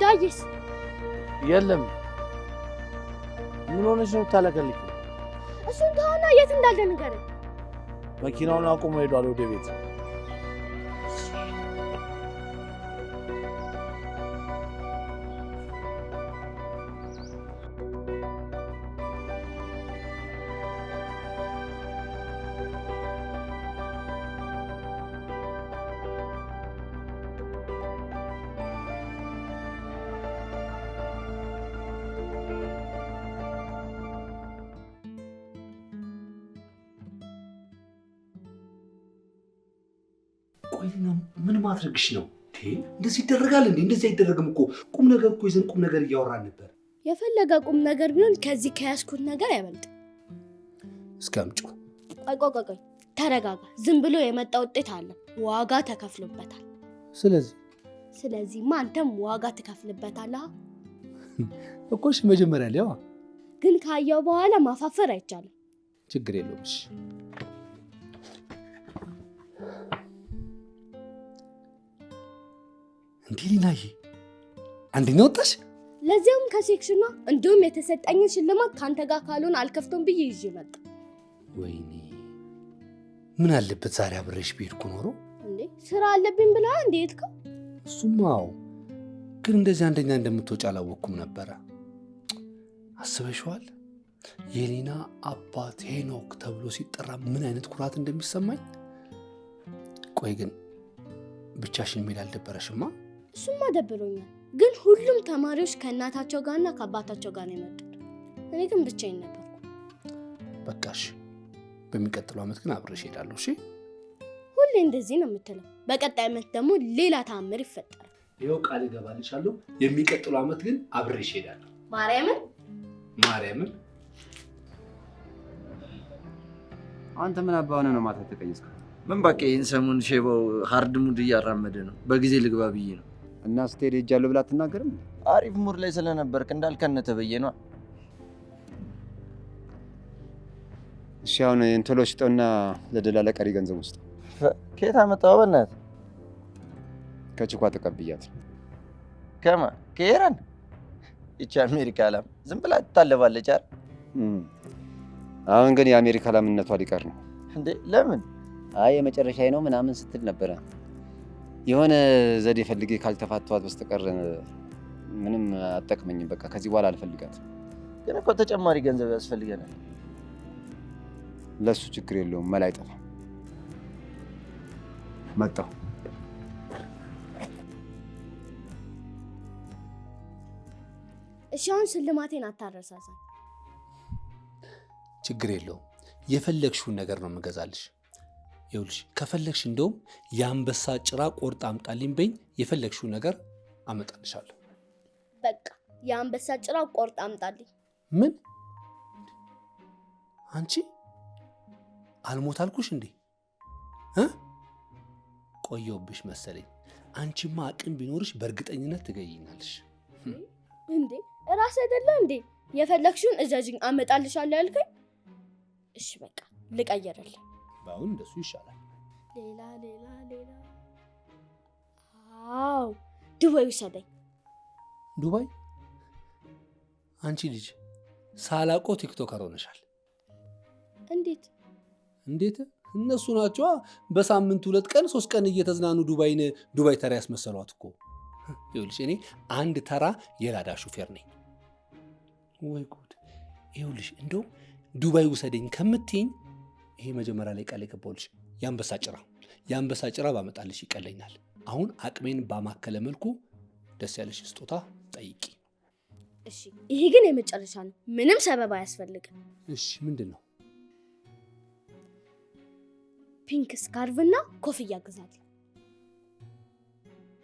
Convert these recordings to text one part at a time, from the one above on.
ዳይስ የለም ምን ሆነሽ ነው ታለቀልኝ? እሱን ታውና የት እንዳለ ንገረኝ። መኪናውን አቁሞ ሄዷል ወደ ቤት። ምን ማድረግሽ ነው? እንደዚህ ይደረጋል እንዴ? እንደዚህ አይደረግም እኮ። ቁም ነገር እኮ ይዘን ቁም ነገር እያወራን ነበር። የፈለገ ቁም ነገር ቢሆን ከዚህ ከያዝኩት ነገር አይበልጥም። እስኪ አምጪው። ቆይ ተረጋጋ። ዝም ብሎ የመጣ ውጤት አለ፣ ዋጋ ተከፍሎበታል። ስለዚህማ አንተም ዋጋ ትከፍልበታለህ እኮ። እሺ መጀመሪያ ላይ ግን ካየው በኋላ ማፋፈር አይቻልም። ችግር የለውም። እሺ እንዴ ሊናዬ፣ አንደኛ ወጣሽ? ለዚያም ከሴክሽኗ እንዲሁም የተሰጠኝን ሽልማት ካንተ ጋር ካልሆነ አልከፍቶም ብዬ ይዤ መጣ። ወይኔ ምን አለበት ዛሬ አብሬሽ ብሄድኩ ኖሮ። እንዴ ስራ አለብኝ ብላ እንዴ የትከው? እሱማው ግን እንደዚህ አንደኛ እንደምትወጪ አላወቅኩም ነበረ። አስበሽዋል? የሊና አባት ሄኖክ ተብሎ ሲጠራ ምን አይነት ኩራት እንደሚሰማኝ። ቆይ ግን ብቻሽን ሜዳ አልደበረሽማ? እሱማ ደብሮኛል፣ ግን ሁሉም ተማሪዎች ከእናታቸው ጋርና ከአባታቸው ጋር ነው የመጡት። እኔ ግን ብቻዬን ነበርኩ። በቃሽ፣ በሚቀጥለው ዓመት ግን አብሬሽ እሄዳለሁ። እሺ? ሁሌ እንደዚህ ነው የምትለው። በቀጣይ ዓመት ደግሞ ሌላ ተአምር ይፈጠራል። ይኸው ቃል እገባልሻለሁ። የሚቀጥለው ዓመት ግን አብሬሽ እሄዳለሁ። ማርያምን። አንተ ምን አባውነ ነው ማታ ተቀየስከው? ምን በቃ ይህን ሰሞን ሼባው ሃርድ ሙድ እያራመደ ነው። በጊዜ ልግባ ብዬ ነው። እና ስትሄድ ሄጃለሁ ብላ አትናገርም? አሪፍ ሙድ ላይ ስለነበርክ እንዳልከነተ ብዬ ነው። እሺ አሁን እንቶሎ ሽጠውና ለደላላ ቀሪ ገንዘብ ውስጥ ከየት አመጣው? በእናትህ ከችኳ ተቀብያት። ከማ ከኢራን? ይቺ አሜሪካ ላም ዝም ብላ ትታለባለች አይደል? አሁን ግን የአሜሪካ ላምነቷ ሊቀር ነው እንዴ? ለምን? አይ የመጨረሻዬ ነው ምናምን ስትል ነበረ። የሆነ ዘዴ ፈልጌ ካልተፋቷት በስተቀር ምንም አጠቅመኝም። በቃ ከዚህ በኋላ አልፈልጋት። ግን እኮ ተጨማሪ ገንዘብ ያስፈልገናል። ለሱ ችግር የለውም፣ መላ አይጠፋም። መጣሁ። እሺ አሁን ሽልማቴን አታረሳሳኝ። ችግር የለውም፣ የፈለግሽውን ነገር ነው የምገዛልሽ። ይኸውልሽ ከፈለግሽ እንደውም የአንበሳ ጭራ ቆርጣ አምጣልኝ በይኝ፣ የፈለግሽውን ነገር አመጣልሻለሁ። በቃ የአንበሳ ጭራ ቆርጣ አምጣልኝ። ምን? አንቺ አልሞት አልኩሽ እንዴ? ቆየሁብሽ መሰለኝ። አንቺማ አቅም ቢኖርሽ በእርግጠኝነት ትገይኛለሽ። እንዴ እራስ አይደለ እንዴ የፈለግሽውን እዘዥኝ አመጣልሻለሁ ያልከኝ? እሺ በቃ ልቀየርልህ። ባሁን እንደሱ ይሻላል። ሌላ አዎ ዱባይ ውሰደኝ። ዱባይ? አንቺ ልጅ ሳላቆ ቲክቶከር ሆነሻል። እንዴት? እነሱ ናቸዋ በሳምንት 2 ቀን 3 ቀን እየተዝናኑ ዱባይ ተራ ያስመሰሏት እኮ። ይኸውልሽ እኔ አንድ ተራ የላዳ ሹፌር ነኝ። ወይ ጉድ! ይኸውልሽ እንደውም ዱባይ ውሰደኝ ከምትይኝ ይሄ መጀመሪያ ላይ ቃል የገባሁልሽ የአንበሳ ጭራ ባመጣልሽ ይቀለኛል። አሁን አቅሜን ባማከለ መልኩ ደስ ያለሽ ስጦታ ጠይቂ። እሺ ይሄ ግን የመጨረሻ ነው። ምንም ሰበብ አያስፈልግም። እሺ ምንድን ነው? ፒንክ ስካርቭና ኮፍያ ግዛልኝ።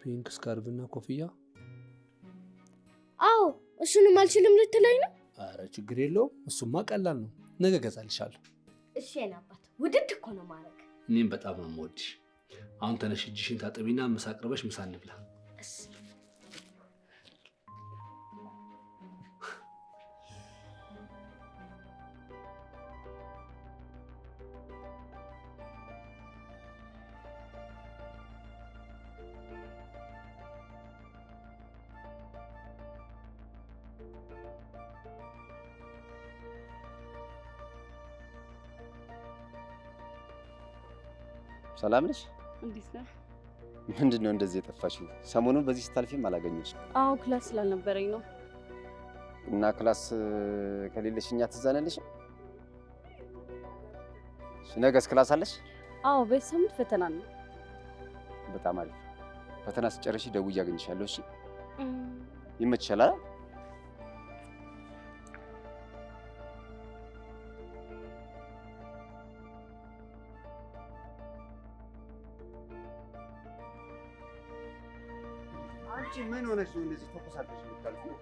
ፒንክ ስካርቭና ኮፍያ? አዎ እሱንም አልችልም ልትለኝ ነው? አረ ችግር የለውም፣ እሱማ ቀላል ነው። ነገ ገዛልሻለሁ። እሺ የኔ አባት ውድድ እኮ ነው ማድረግ። እኔም በጣም ነው የምወድሽ። አሁን ተነሽ እጅሽን ታጠቢና ምሳ አቅርበሽ ምሳ እንብላ። ሰላም ነሽ? እንዴት ነህ? ምንድነው እንደዚህ የጠፋሽው? ሰሞኑን በዚህ ስታልፊም አላገኘሽ። አዎ ክላስ ስላልነበረኝ ነው። እና ክላስ ከሌለሽ እኛ ትዝ አንልሽም? ነገስ ክላስ አለሽ? አዎ በዚህ ሳምንት ፈተና ነው። በጣም አሪፍ። ፈተና ስጨርሺ ደውዬ አገኝሻለሁ። እሺ ይመችሻል አይደል? ምን ሆነሽ ነው እንደዚህ ተቆሳቀሽ የምታልፊው?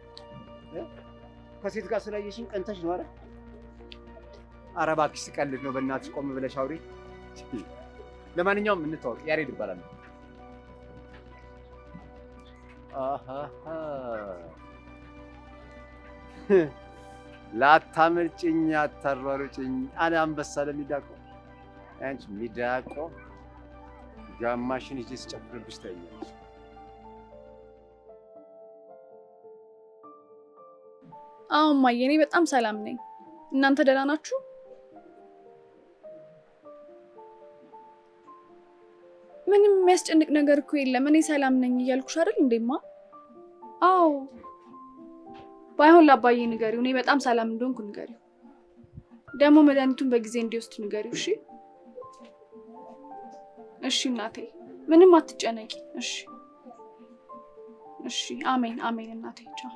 ከሴት ጋር ስላየሽኝ ቀንተሽ ነው አይደል? ኧረ እባክሽ ስቀልድ ነው። በእናትሽ ቆም ብለሽ አውሪ። ለማንኛውም እንተዋወቅ፣ ያሬድ ይባላል። ላታመልጭኝ አታሯሩጭኝ አለ አንበሳ ለሚዳቆ። አንቺ ሚዳቆ ጋማሽን ይዤ ስጨፍርብሽ ታይኛለሽ። አዎ እማዬ፣ እኔ በጣም ሰላም ነኝ። እናንተ ደህና ናችሁ? ምንም የሚያስጨንቅ ነገር እኮ የለም። እኔ ሰላም ነኝ እያልኩሽ አይደል እንዴማ? አዎ፣ ባይሆን ለአባዬ ንገሪው፣ እኔ በጣም ሰላም እንደሆንኩ ንገሪው። ደግሞ መድኃኒቱን በጊዜ እንዲወስድ ንገሪው። እሺ? እሺ እናቴ፣ ምንም አትጨነቂ። እሺ? እሺ። አሜን አሜን እናቴ። ቻው።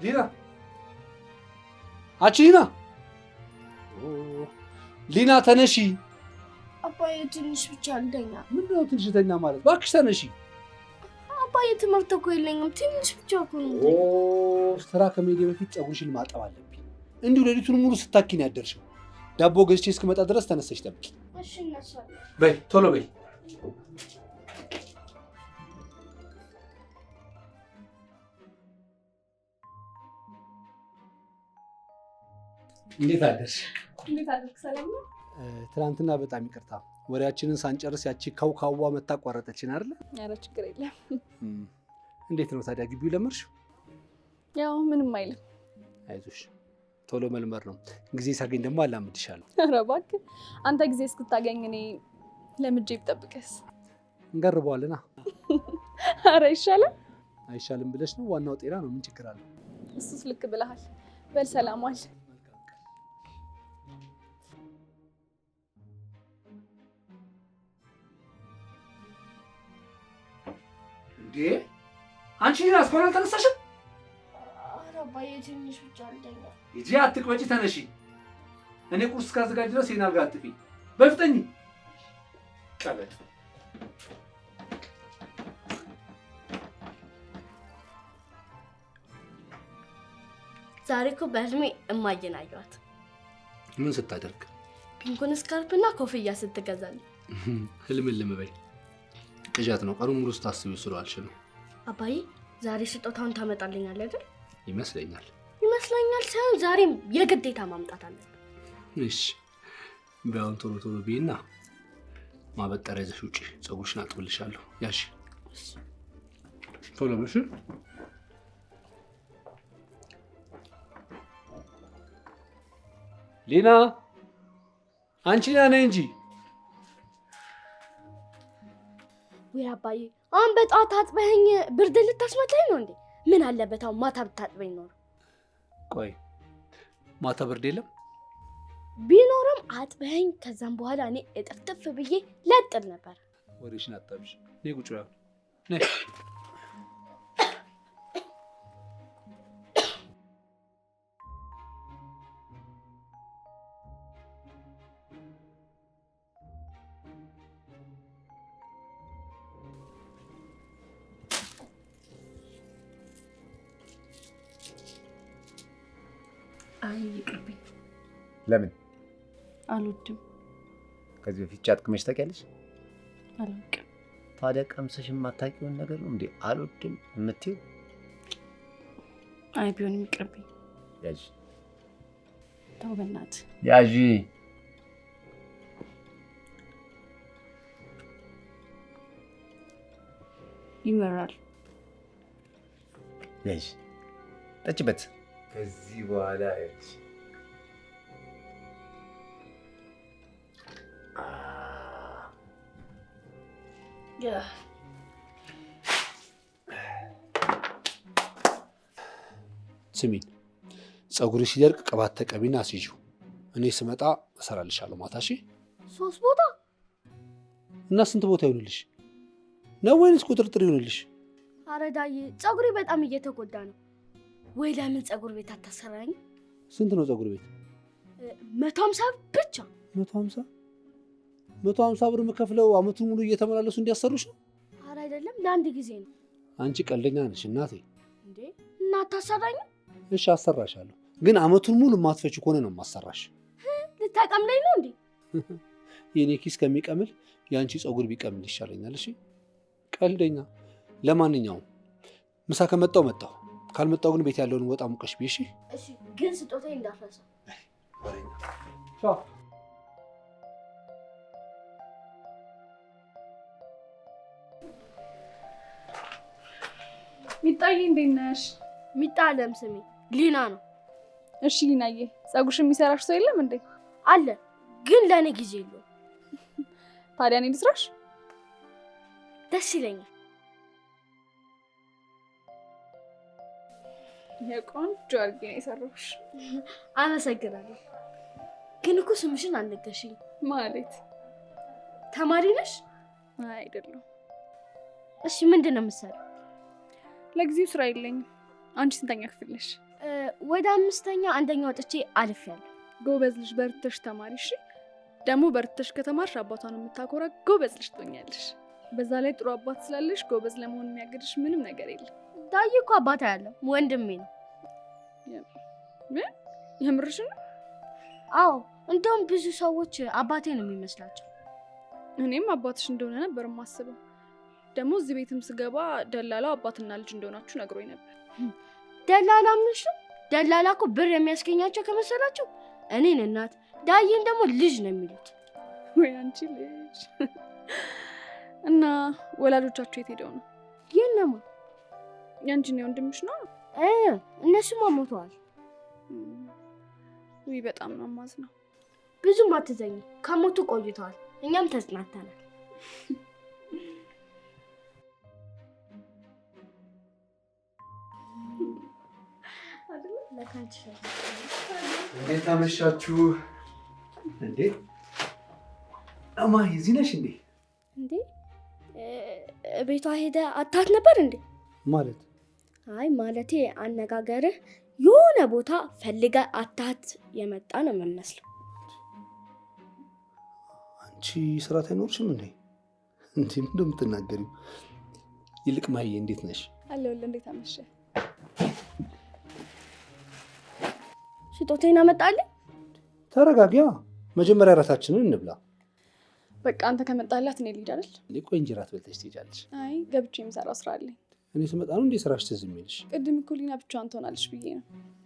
ሊና አቺ ሊና ሊና ተነሺ። አባዬ ትንሽ ብቻ ልተኛ። ምንድን ነው ትንሽ ተኛ ማለት? እባክሽ ተነሺ። አባዬ ትምህርት እኮ የለኝም። ትንሽ ብቻ እኮ ነው። ስራ ከመሄዴ በፊት ፀጉርሽን ማጠብ አለብኝ። እንዲሁ ሌሊቱን ሙሉ ስታኪ ነው ያደርሽው። ዳቦ ገዝቼ እስክመጣ ድረስ ተነስተሽ ጠብቂ። እሺ እነሳለሁ። በይ ቶሎ በይ። እንዴት አደርሽ? እንዴት አደርክ? ሰላም ነው? ትናንትና በጣም ይቅርታ፣ ወሬያችንን ሳንጨርስ ያቺ ከውካዋ መታ አቋረጠችን አይደለ? ኧረ ችግር የለም። እንዴት ነው ታዲያ ግቢው ለመርሽ? ያው ምንም አይልም። አይዞሽ፣ ቶሎ መልመር ነው። ጊዜ ሳገኝ ደግሞ አላምድሻለሁ። ኧረ እባክህ አንተ ጊዜ እስክታገኝ እኔ ለምጄ ብጠብቅስ? እንገርበዋልና። ኧረ ይሻላል። አይሻልም ብለሽ ነው? ዋናው ጤና ነው። ምን ችግር አለ? እሱስ ልክ ብለሃል። በል ሰላም ዋል። እንዴ አንቺ ሊና እስካሁን አልተነሳሽም? ኧረ አባዬ ትንሽ ብቻ ልተኛ። ሂጂ አትቅበጪ፣ ተነሺ። እኔ ቁርስ እስካዘጋጅ ድረስ ይሄን አልጋ አጥፊ። በፍጠኝ ቀበጥ። ዛሬ እኮ በህልሜ እማዬን አየኋት። ምን ስታደርግ? ፒንኩን ስካርፕና ኮፍያ ስትገዛልኝ። ህልም በይ። ቅዠት ነው። ቀኑን ሙሉ ስታስቢው ስለዋልሽ ነው። አባዬ ዛሬ ስጦታውን ታመጣልኛለህ አይደል? ይመስለኛል። ይመስለኛል ሳይሆን ዛሬም የግዴታ ማምጣት አለብን። እሺ ቢያውን ቶሎ ቶሎ ቢና ማበጠሪያ ይዘሽ ውጪ። ፀጉርሽን አጥብልሻለሁ። ያሺ ቶሎ በሽ። ሊና አንቺ ሊና ነይ እንጂ። ወይ አባዬ አሁን በጠዋት አጥበኸኝ ብርድ ልታስመታኝ ነው እንዴ? ምን አለበት አሁን ማታ ብታጥበኝ ኖር። ቆይ ማታ ብርድ የለም? ቢኖርም አጥበኸኝ ከዛም በኋላ እኔ እጥፍጥፍ ብዬ ለጥል ነበር። ወሬሽን አታብሽ። ነይ ቁጭ በይ። ነይ አይ ይቅርብኝ። ለምን? አልወድም። ከዚህ በፊት ጫት ቅመሽ ታውቂያለሽ? አላውቅም። ታዲያ ቀምሰሽ የማታውቂውን ነገር ነው እንዴ አልወድም የምትይው? አይ ቢሆንም ይቅርብኝ። ያዥ። ተው በእናትህ ያዥ። ይመራል። ያዥ። ጠጭበት። ከዚህ በኋላ ያዥ። ስሚኝ፣ ፀጉርሽ ሲደርቅ ቅባት ተቀቢና አስይዥው። እኔ ስመጣ እሰራልሻለሁ ማታ። እሺ? 3 ቦታ እና ስንት ቦታ ይሆንልሽ ነው ወይንስ ቁጥርጥር ይሆንልሽ? ኧረ ዳዬ ፀጉሬ በጣም እየተጎዳ ነው። ወይ ለምን ፀጉር ቤት አታሰራኝ? ስንት ነው ፀጉር ቤት? 150 ብቻ። 150 ብር የምከፍለው አመቱን ሙሉ እየተመላለሱ እንዲያሰሩሽ ነው? ኧረ አይደለም፣ ለአንድ ጊዜ ነው። አንቺ ቀልደኛ ነሽ እናቴ። እንዴ እና አታሰራኝ? እሺ አሰራሻለሁ፣ ግን አመቱን ሙሉ የማትፈች ከሆነ ነው የማሰራሽ። ልታቀምለኝ ነው እንዴ? የኔ ኪስ ከሚቀምል የአንቺ ፀጉር ቢቀምል ይሻለኛል። እሺ ቀልደኛ። ለማንኛውም ምሳ ከመጣው መጣው፣ ካልመጣው ግን ቤት ያለውን ወጣ ሙቀሽ ቢሽ። እሺ ግን ስጦታዬ እንዳትረሳ። ቻው። ሚጣዬ እንዴት ነሽ? ሚጣ አለም ስሜ ሊና ነው። እሺ ሊናዬ፣ ፀጉርሽ የሚሰራሽ ሰው የለም እንዴ? አለ፣ ግን ለእኔ ጊዜ የለውም። ታዲያ እኔ ልስራሽ? ደስ ይለኛል። የቆንጆ አድርጌ ነው የሰራሁሽ። አመሰግናለሁ። ግን እኮ ስምሽን አልነገርሽኝ። ማለት ተማሪ ነሽ? አይደለም። እሺ ምንድን ነው የምትሰሪው? ለጊዜው ስራ የለኝም። አንቺ ስንተኛ ክፍል ነሽ? ወደ 5ኛ አንደኛ ወጥቼ አልፌያለሁ። ጎበዝ ልጅ፣ በርትተሽ ተማሪ። እሺ ደግሞ በርትተሽ ከተማርሽ አባቷን የምታኮራ ጎበዝ ልጅ ትሆኛለሽ። በዛ ላይ ጥሩ አባት ስላለሽ ጎበዝ ለመሆን የሚያገድሽ ምንም ነገር የለም። ዳዬ እኮ አባት ያለው ወንድሜ ነው። ምን? የምርሽ ነው? አዎ፣ እንደውም ብዙ ሰዎች አባቴ ነው የሚመስላቸው። እኔም አባትሽ እንደሆነ ነበር የማስበው። ደግሞ እዚህ ቤትም ስገባ ደላላው አባትና ልጅ እንደሆናችሁ ነግሮኝ ነበር። ደላላ ምንሽ ነው? ደላላ እኮ ብር የሚያስገኛቸው ከመሰላቸው እኔን እናት ዳዬን ደግሞ ልጅ ነው የሚሉት። ወይ አንቺ ልጅ! እና ወላጆቻችሁ የት ሄደው ነው? የለም ያንቺን የወንድምሽ ነው? እነሱማ ሞተዋል። ውይ በጣም ነው የማዝነው። ብዙም አትዘኝ፣ ከሞቱ ቆይተዋል። እኛም ተጽናንተናል። እንዴት አመሻችሁ? እንዴ እማዬ እዚህ ነሽ እንዴ? እንዴ ቤቷ ሄደ አታት ነበር እንዴ? ማለት አይ ማለቴ አነጋገርህ የሆነ ቦታ ፈልገ አታት የመጣ ነው የሚመስለው። አንቺ ስራት አይኖርሽም እንዴ? እንዴ ምን እንደምትናገሪው? ይልቅ ማዬ እንዴት ነሽ? አለሁልህ። እንዴት አመሸ? ስጦታዬን አመጣልኝ። ተረጋጊያ፣ መጀመሪያ እራታችንን እንብላ። በቃ አንተ ከመጣላት እኔ ልሂድ አይደል? እንዴ ቆይ እንጀራ በልተሽ ትሄጃለሽ? አይ ገብቼ የምሰራው ስራ አለኝ። እኔ ስመጣ ነው እንዴ ስራሽ ትዝ የሚልሽ? ቅድም እኮ ሊና ብቻዋን ትሆናለች ብዬ ነው።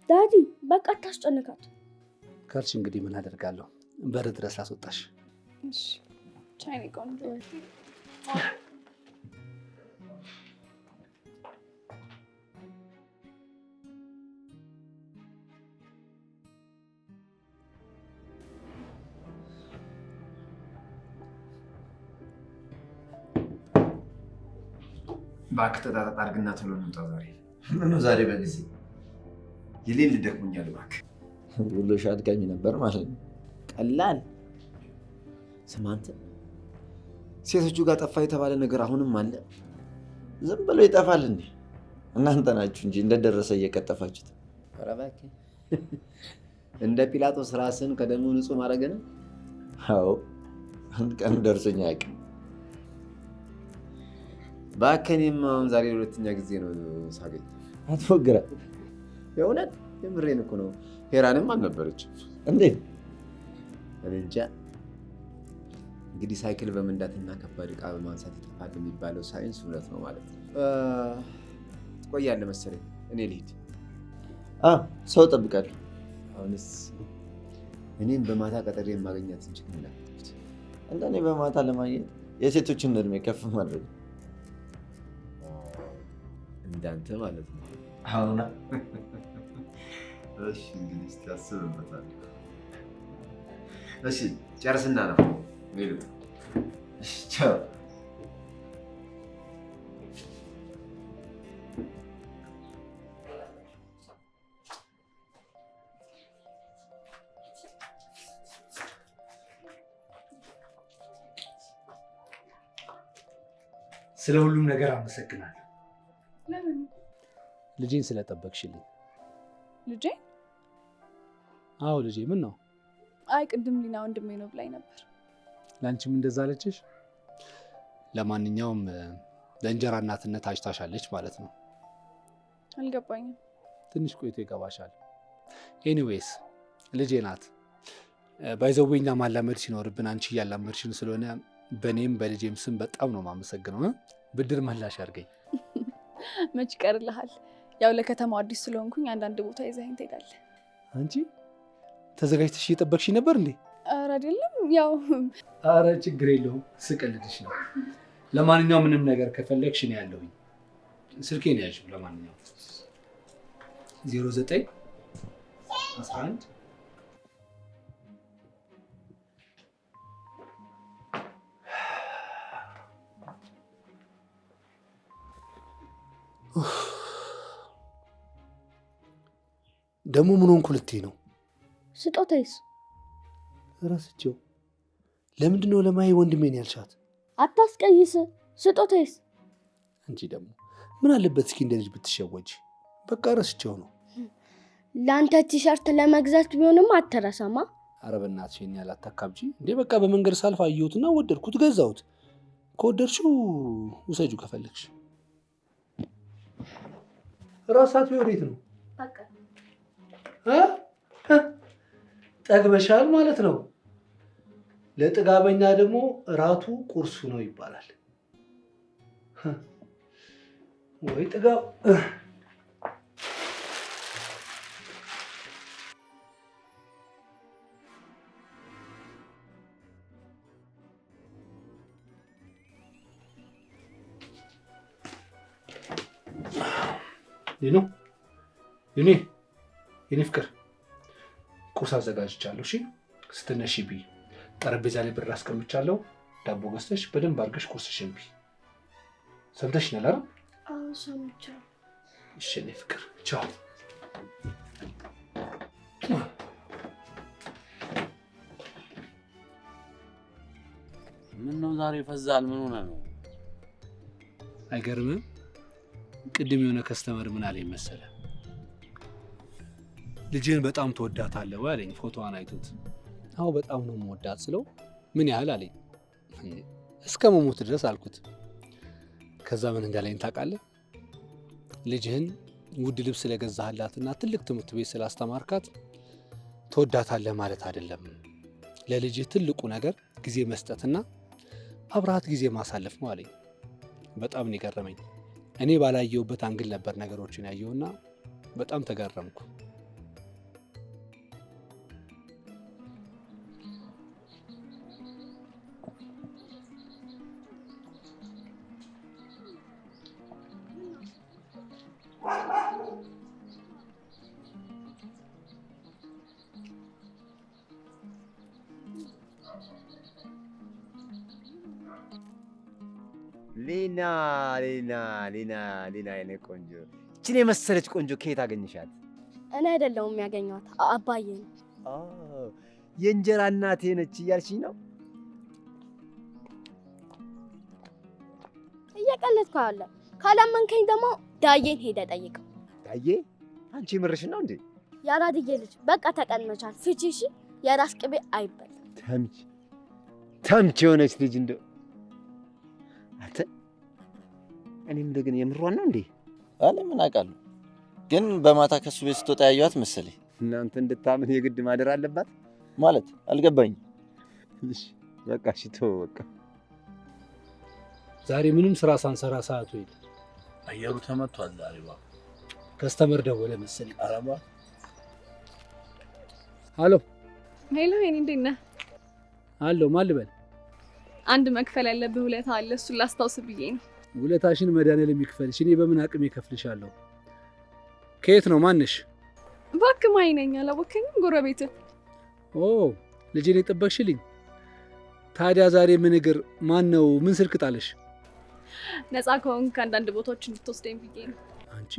ዳዲ በቃ አታስጨንቃት ካልሽ እንግዲህ ምን አደርጋለሁ? በር ድረስ ላስወጣሽ። እሺ ቻይኔ ቆንጆ። እባክህ ጠጣ አድርግና ቶሎ እንውጣ ዛሬ። ምነው ዛሬ በጊዜ? የሌል ደክሞኛል እባክህ። ውሎሽ አድካሚ ነበር ማለት ነው። ቀላል ስማ አንተ፣ ሴቶቹ ጋር ጠፋ የተባለ ነገር አሁንም አለ? ዝም ብሎ ይጠፋል እንዴ? እናንተ ናችሁ እንጂ እንደደረሰ እየቀጠፋችሁት። ኧረ እባክህ እንደ ጲላጦስ ራስን ከደሙ ንጹህ ማድረግ ነው። አዎ አንድ ቀን ደርሶኝ አያውቅም። እባክህ እኔም አሁን ዛሬ ለሁለተኛ ጊዜ ነው ሳገኝ። አትፎግረ። የእውነት የምሬን እኮ ነው። ሄራንም አልነበረችም። እንዴት? እኔ እንጃ። እንግዲህ ሳይክል በመንዳትና ከባድ ዕቃ በማንሳት ይጠፋል የሚባለው ሳይንስ እውነት ነው ማለት ነው። ትቆያለህ መሰለኝ። እኔ ልሂድ። ሰው እጠብቃለሁ። አሁንስ እኔም በማታ ቀጠሬ የማገኛት እንጂ ምናልኩት እንደኔ በማታ ለማግኘት የሴቶችን እድሜ ከፍ ማድረግ እንዳንተ ማለት ነው። አሁና እሺ እንግዲህ እስኪ አስብበታለሁ። እሺ ጨርስና ነው ሌሉ። እሺ ቻው። ስለ ሁሉም ነገር አመሰግናለሁ። ለምን? ልጄን ስለጠበቅሽልኝ። ልጄ? አዎ ልጄ። ምን ነው? አይ ቅድም ሊና ወንድሜ ነው ብላኝ ነበር። ለአንቺም እንደዛ አለችሽ? ለማንኛውም ለእንጀራ እናትነት አጭታሻለች ማለት ነው። አልገባኝም። ትንሽ ቆይቶ ይገባሻል። ኤኒዌይስ ልጄ ናት። ባይዘዌኛ ማላመድ ሲኖርብን አንቺ እያላመድሽን ስለሆነ በእኔም በልጄም ስም በጣም ነው የማመሰግነው። ብድር መላሽ አድርገኝ። መች ይቀርልሃል። ያው ለከተማው አዲስ ስለሆንኩኝ አንዳንድ ቦታ ይዘኸኝ ትሄዳለህ። አንቺ ተዘጋጅተሽ እየጠበቅሽ ነበር እንዴ? ኧረ አይደለም፣ ያው ኧረ ችግር የለውም ስቀልድሽ ነው። ለማንኛውም ምንም ነገር ከፈለግሽ ነው ያለሁኝ። ስልኬን ያዥው። ለማንኛውም 09 11 ደግሞ ምን ሆንኩ ልትይ ነው? ስጦታዬስ? እረስቼው። ለምንድን ነው ለማዬ ወንድሜን ያልሻት? አታስቀይስ። ስጦታዬስ? አንቺ ደግሞ ምን አለበት እስኪ እንደ ልጅ ብትሸወጂ። በቃ እረስቼው ነው። ለአንተ ቲሸርት ለመግዛት ቢሆንም አትረሳማ። ኧረ በእናትሽ ይሄን ያህል አታካብጂ እንዴ። በቃ በመንገድ ሳልፍ አየሁትና ወደድኩት፣ ገዛሁት። ከወደድሽው ውሰጂው ከፈለግሽ። ራሳት ወዴት ነው? ጠግበሻል ማለት ነው። ለጥጋበኛ ደግሞ እራቱ ቁርሱ ነው ይባላል። ወይ ጥጋብ! የኔ ፍቅር ቁርስ አዘጋጅቻለሁ። እሺ ስትነሺ ብይ። ጠረጴዛ ላይ ብር አስቀምጫለሁ። ዳቦ ገዝተሽ በደንብ አድርገሽ ቁርስሽን ብይ። ሰምተሽኛል አይደል? አዎ ሰምቻለሁ። እሺ የኔ ፍቅር ቻው። ምን ነው ዛሬ ፈዛል? ምን ሆነ ነው? አይገርምም? ቅድም የሆነ ከስተመር ምን አለኝ መሰለ? ልጅህን በጣም ትወዳታለህ ወይ አለኝ። ፎቶዋን አይቶት አዎ በጣም ነው የምወዳት ስለው ምን ያህል አለኝ። እስከ መሞት ድረስ አልኩት። ከዛ ምን እንዳለኝ ታውቃለህ? ልጅህን ውድ ልብስ ስለገዛህላትና ትልቅ ትምህርት ቤት ስላስተማርካት ትወዳታለህ ማለት አይደለም። ለልጅህ ትልቁ ነገር ጊዜ መስጠትና አብረሃት ጊዜ ማሳለፍ ነው አለኝ። በጣም ነው የገረመኝ። እኔ ባላየሁበት አንግል ነበር ነገሮችን ያየውና በጣም ተገረምኩ። ሊና የኔ ቆንጆ፣ እችን የመሰለች ቆንጆ ከየት አገኘሻት? እኔ አይደለሁም የሚያገኘዋት፣ አባዬ ነው። የእንጀራ እናቴ ነች እያልሽኝ ነው? እየቀለድኩ አለ። ካላመንከኝ ደግሞ ዳዬን ሄደ ጠይቀው። ዳዬ? አንቺ ምርሽ ነው እንዴ? ያራድዬ ልጅ በቃ ተቀልመቻል። ፍቺ። እሺ የራስ ቅቤ አይበላም። ተምች የሆነች ልጅ እንደው አንተ። እኔም ግን የምሯን ነው እንዴ? እኔ ምን አውቃለሁ፣ ግን በማታ ከሱ ቤት ስትወጣ ያየኋት መሰለኝ። እናንተ እንድታምን የግድ ማደር አለባት ማለት አልገባኝም። እሺ በቃ እሺ ተው በቃ። ዛሬ ምንም ስራ ሳንሰራ ሰዓቱ ሄደ። አየሩ ተመቷል ዛሬ ባ ከስተመር ደወለ መሰለኝ። አረባ አሎ ሄሎ፣ የኔ እንዴት ነህ? አሎ ማን ልበል? አንድ መክፈል ያለብህ ውለታ አለ፣ እሱን ላስታውስ ብዬ ነው። ውለታሽን መድኃኒዓለም ይክፈልሽ። እኔ በምን አቅም ይከፍልሻለሁ? ከየት ነው? ማንሽ? እባክህ ማይ ነኝ። አላወከኝም? ጎረቤትህ። ኦ ልጄን የጠበቅሽልኝ? ታዲያ ዛሬ ምን እግር ማን ነው? ምን ስልክ ጣለሽ? ነፃ ከሆንክ ከአንዳንድ ቦታዎች እንድትወስደኝ ብዬ ነው። አንቺ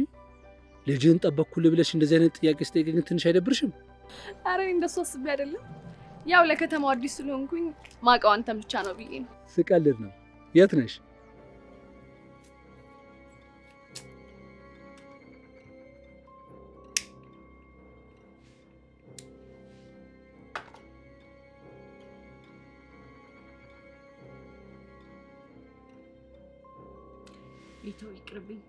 ልጅህን ጠበቅኩልህ ብለሽ እንደዚህ አይነት ጥያቄ ስጠይቀኝ ትንሽ አይደብርሽም? አረ እንደሱ አስቤ አይደለም፣ ያው ለከተማው አዲስ ስለሆንኩኝ ማውቀው አንተን ብቻ ነው ብዬ ነው። ስቀልድ ነው። የት ነሽ? ሊተው ይቅርብኝ።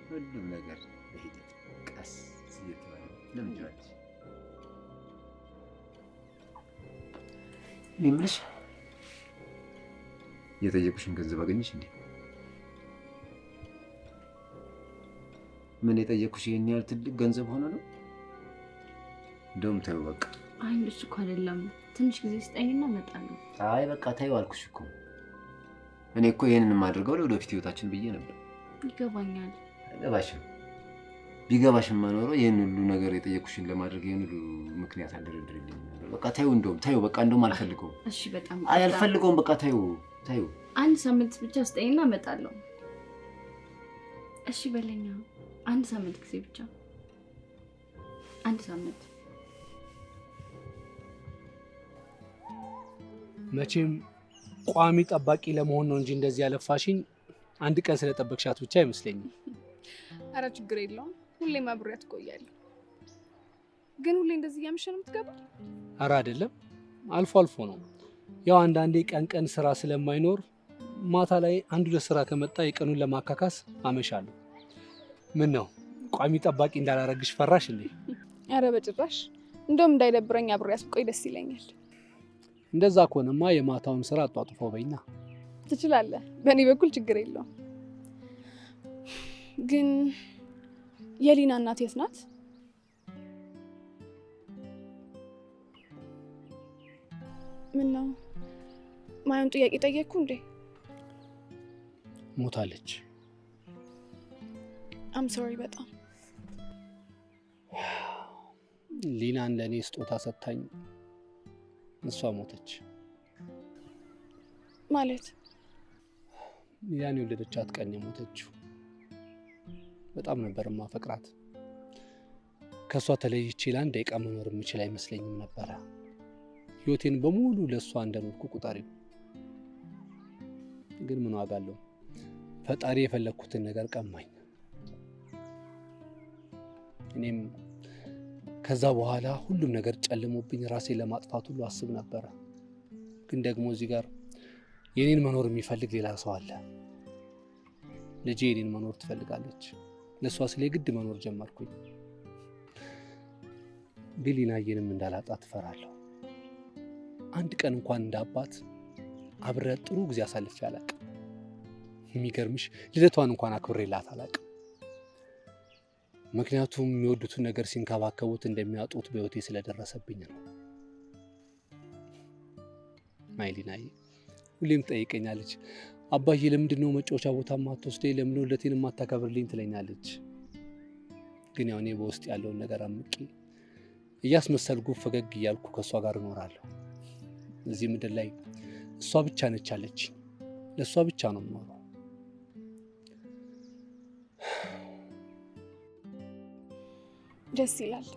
ሁሉም ነገር በሂደት ቀስ እየተባለ ለምጃለች። እኔ የምልሽ የጠየቁሽን ገንዘብ አገኘሽ እንዴ? ምን የጠየቁሽ ይሄን ያህል ትልቅ ገንዘብ ሆነ ነው? እንደውም ተይው በቃ። አይ እንደሱ እኮ አይደለም፣ ትንሽ ጊዜ ስጠኝና እመጣለሁ። አይ በቃ ተይው አልኩሽ እኮ። እኔ እኮ ይሄንን የማደርገው ለወደፊት ህይወታችን ብዬ ነበር። ይገባኛል። አይገባሽም? ቢገባሽማ ኖሮ ይሄን ሁሉ ነገር የጠየቁሽን ለማድረግ ይሄን ሁሉ ምክንያት አልደረድርልኝም ነበር። በቃ ተይው፣ ተይው በቃ። እንደውም አልፈልገውም። እሺ በጣም አይ አልፈልገውም። በቃ ተይው። አንድ ሳምንት ብቻ ስጠኝና እመጣለሁ። እሺ በለኛ። አንድ ሳምንት ጊዜ ብቻ። አንድ ሳምንት። መቼም ቋሚ ጠባቂ ለመሆን ነው እንጂ እንደዚህ ያለፋሽኝ አንድ ቀን ስለጠበቅሻት ብቻ አይመስለኝም። አረ ችግር የለውም፣ ሁሌም አብሬያት እቆያለሁ። ግን ሁሌ እንደዚህ እያመሸ ነው የምትገባው? አረ አይደለም፣ አልፎ አልፎ ነው። ያው አንዳንዴ ቀን ስራ ስለማይኖር ማታ ላይ አንዱ ለስራ ከመጣ የቀኑን ለማካካስ አመሻለሁ። ምን ነው ቋሚ ጠባቂ እንዳላረግሽ ፈራሽ እንዴ? አረ በጭራሽ፣ እንደውም እንዳይደብረኝ አብሬያት ብቆይ ደስ ይለኛል። እንደዛ ከሆነማ የማታውን ስራ አጧጥፎ በይና። ትችላለህ፣ በእኔ በኩል ችግር የለውም። ግን የሊና እናት የት ናት? ምን ነው ማየውን ጥያቄ ጠየቅኩ እንዴ? ሞታለች። አም ሶሪ በጣም። ሊናን ለእኔ ስጦታ ሰጥታኝ እሷ ሞተች። ማለት ያን የወለደቻት ቀን የሞተችው። በጣም ነበር ማፈቅራት። ከሷ ተለይቼ ለአንድ ደቂቃ መኖር የምችል አይመስለኝም ነበረ። ህይወቴን በሙሉ ለሷ እንደኖርኩ ቁጠሪው። ግን ምን ዋጋ አለው? ፈጣሪ የፈለኩትን ነገር ቀማኝ። እኔም ከዛ በኋላ ሁሉም ነገር ጨልሞብኝ ራሴን ለማጥፋት ሁሉ አስብ ነበረ። ግን ደግሞ እዚህ ጋር የኔን መኖር የሚፈልግ ሌላ ሰው አለ። ልጄ የኔን መኖር ትፈልጋለች። ለሷ ስለ ግድ መኖር ጀመርኩኝ። ግን ሊናዬንም እንዳላጣት እፈራለሁ። አንድ ቀን እንኳን እንዳባት አብረን ጥሩ ጊዜ አሳልፌ አላውቅም። የሚገርምሽ ልደቷን እንኳን አክብሬላት አላውቅም። ምክንያቱም የሚወዱትን ነገር ሲንከባከቡት እንደሚያጡት በህይወቴ ስለደረሰብኝ ነው። አይ ሊናዬ ሁሌም ትጠይቀኛለች፣ አባዬ ለምንድን ነው መጫወቻ ቦታ ማትወስደኝ? ለምን ልደቴን ማታከብርልኝ? ትለኛለች። ግን ያው እኔ በውስጥ ያለውን ነገር አምቄ እያስመሰልኩ ፈገግ እያልኩ ከእሷ ጋር እኖራለሁ። እዚህ ምድር ላይ እሷ ብቻ ነች አለች። ለእሷ ብቻ ነው የምኖረው። ደስ ይላል።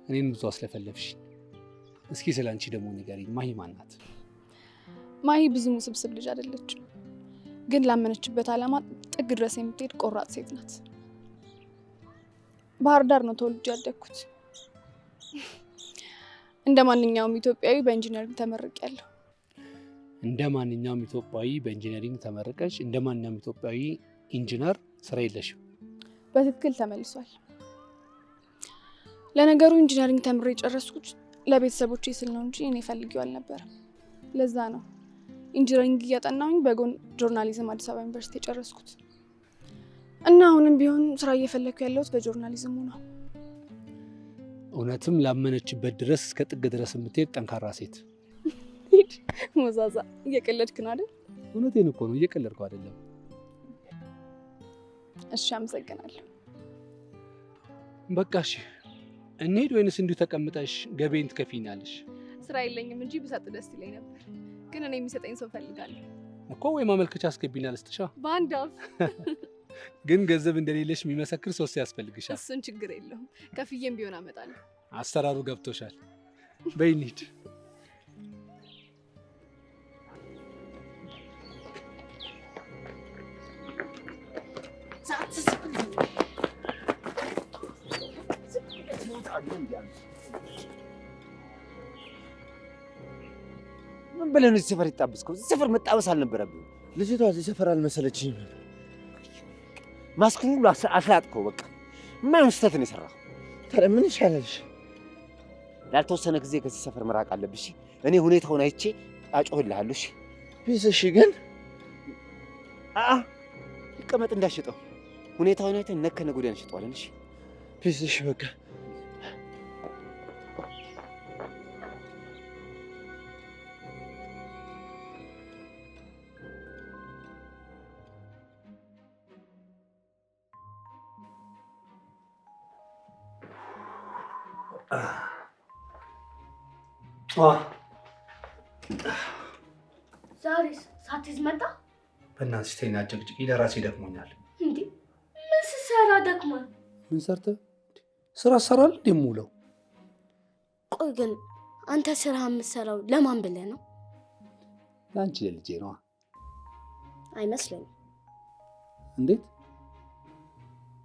እኔን ብዙ አስለፈለፍሽ። እስኪ ስለ አንቺ ደግሞ ንገሪኝ። ማሂ ማን ናት? ማሂ ብዙ ውስብስብ ልጅ አይደለችም፣ ግን ላመነችበት ዓላማ ጥግ ድረስ የምትሄድ ቆራጥ ሴት ናት። ባህር ዳር ነው ተወልጄ ያደግኩት። እንደ ማንኛውም ኢትዮጵያዊ በኢንጂነሪንግ ተመርቄያለሁ። እንደ ማንኛውም ኢትዮጵያዊ በኢንጂነሪንግ ተመረቀሽ፣ እንደ ማንኛውም ኢትዮጵያዊ ኢንጂነር ስራ የለሽም። በትክክል ተመልሷል። ለነገሩ ኢንጂነሪንግ ተምሬ የጨረስኩት ለቤተሰቦቼ ስል ነው እንጂ እኔ ፈልጌው አልነበረም። ለዛ ነው ኢንጂነሪንግ እያጠናሁኝ በጎን ጆርናሊዝም አዲስ አበባ ዩኒቨርሲቲ የጨረስኩት እና አሁንም ቢሆን ስራ እየፈለኩ ያለሁት በጆርናሊዝሙ ነው። እውነትም ላመነችበት ድረስ እስከ ጥግ ድረስ የምትሄድ ጠንካራ ሴት። ሞዛዛ እየቀለድክ ነው አይደል? እውነቴን እኮ ነው፣ እየቀለድኩ አይደለም። እሺ አመሰግናለሁ። በቃ እሺ እንሂድ ወይንስ እንዲሁ ተቀምጠሽ ገቤን ትከፊኛለሽ? ስራ የለኝም እንጂ ብሰጥ ደስ ይለኝ ነበር፣ ግን እኔ የሚሰጠኝ ሰው ፈልጋለሁ እኮ። ወይ ማመልከቻ አስገቢና ልስጥሻ? በአንድ አፍ። ግን ገንዘብ እንደሌለሽ የሚመሰክር ሰው ያስፈልግሻል። እሱን ችግር የለውም፣ ከፍዬም ቢሆን አመጣለሁ። አሰራሩ ገብቶሻል። በይ እንሂድ። ምን ብለህ ነው እዚህ ሰፈር የጣበስከው? እዚህ ሰፈር መጣበስ አልነበረብህም። ልጅቷ እዚህ ሰፈር አልመሰለችኝም። ማስኩን ሁሉ አስላጥከው። በቃ የማይሆን ስህተት ነው የሰራኸው። ታዲያ ምን ይሻላል? ላልተወሰነ ጊዜ ከዚህ ሰፈር መራቅ አለብሽ። እኔ ሁኔታውን አይቼ አጮህልሃለሁ። እሺ ፒስ። እሺ ግን ይቀመጥ እንዳሸጠው ሁኔታውን አይተን ነገ ከነገ ወዲያ እንሸጠዋለን። እሺ ፒስ። እሺ በቃ ዛሬስ ሳትይዝ መጣ? በእናትሽ ተይኝ፣ አጨቅጭቂ። ለራሴ ደክሞኛል። እንዴ ምን ስትሰራ ደክሞኝ? ምን ሰርተህ? ስራ እሰራለሁ የምውለው። ቆይ ግን አንተ ስራ የምትሰራው ለማን ብለህ ነው? ለአንቺ ለልጄ ነዋ። አይመስለኝም። እንዴት?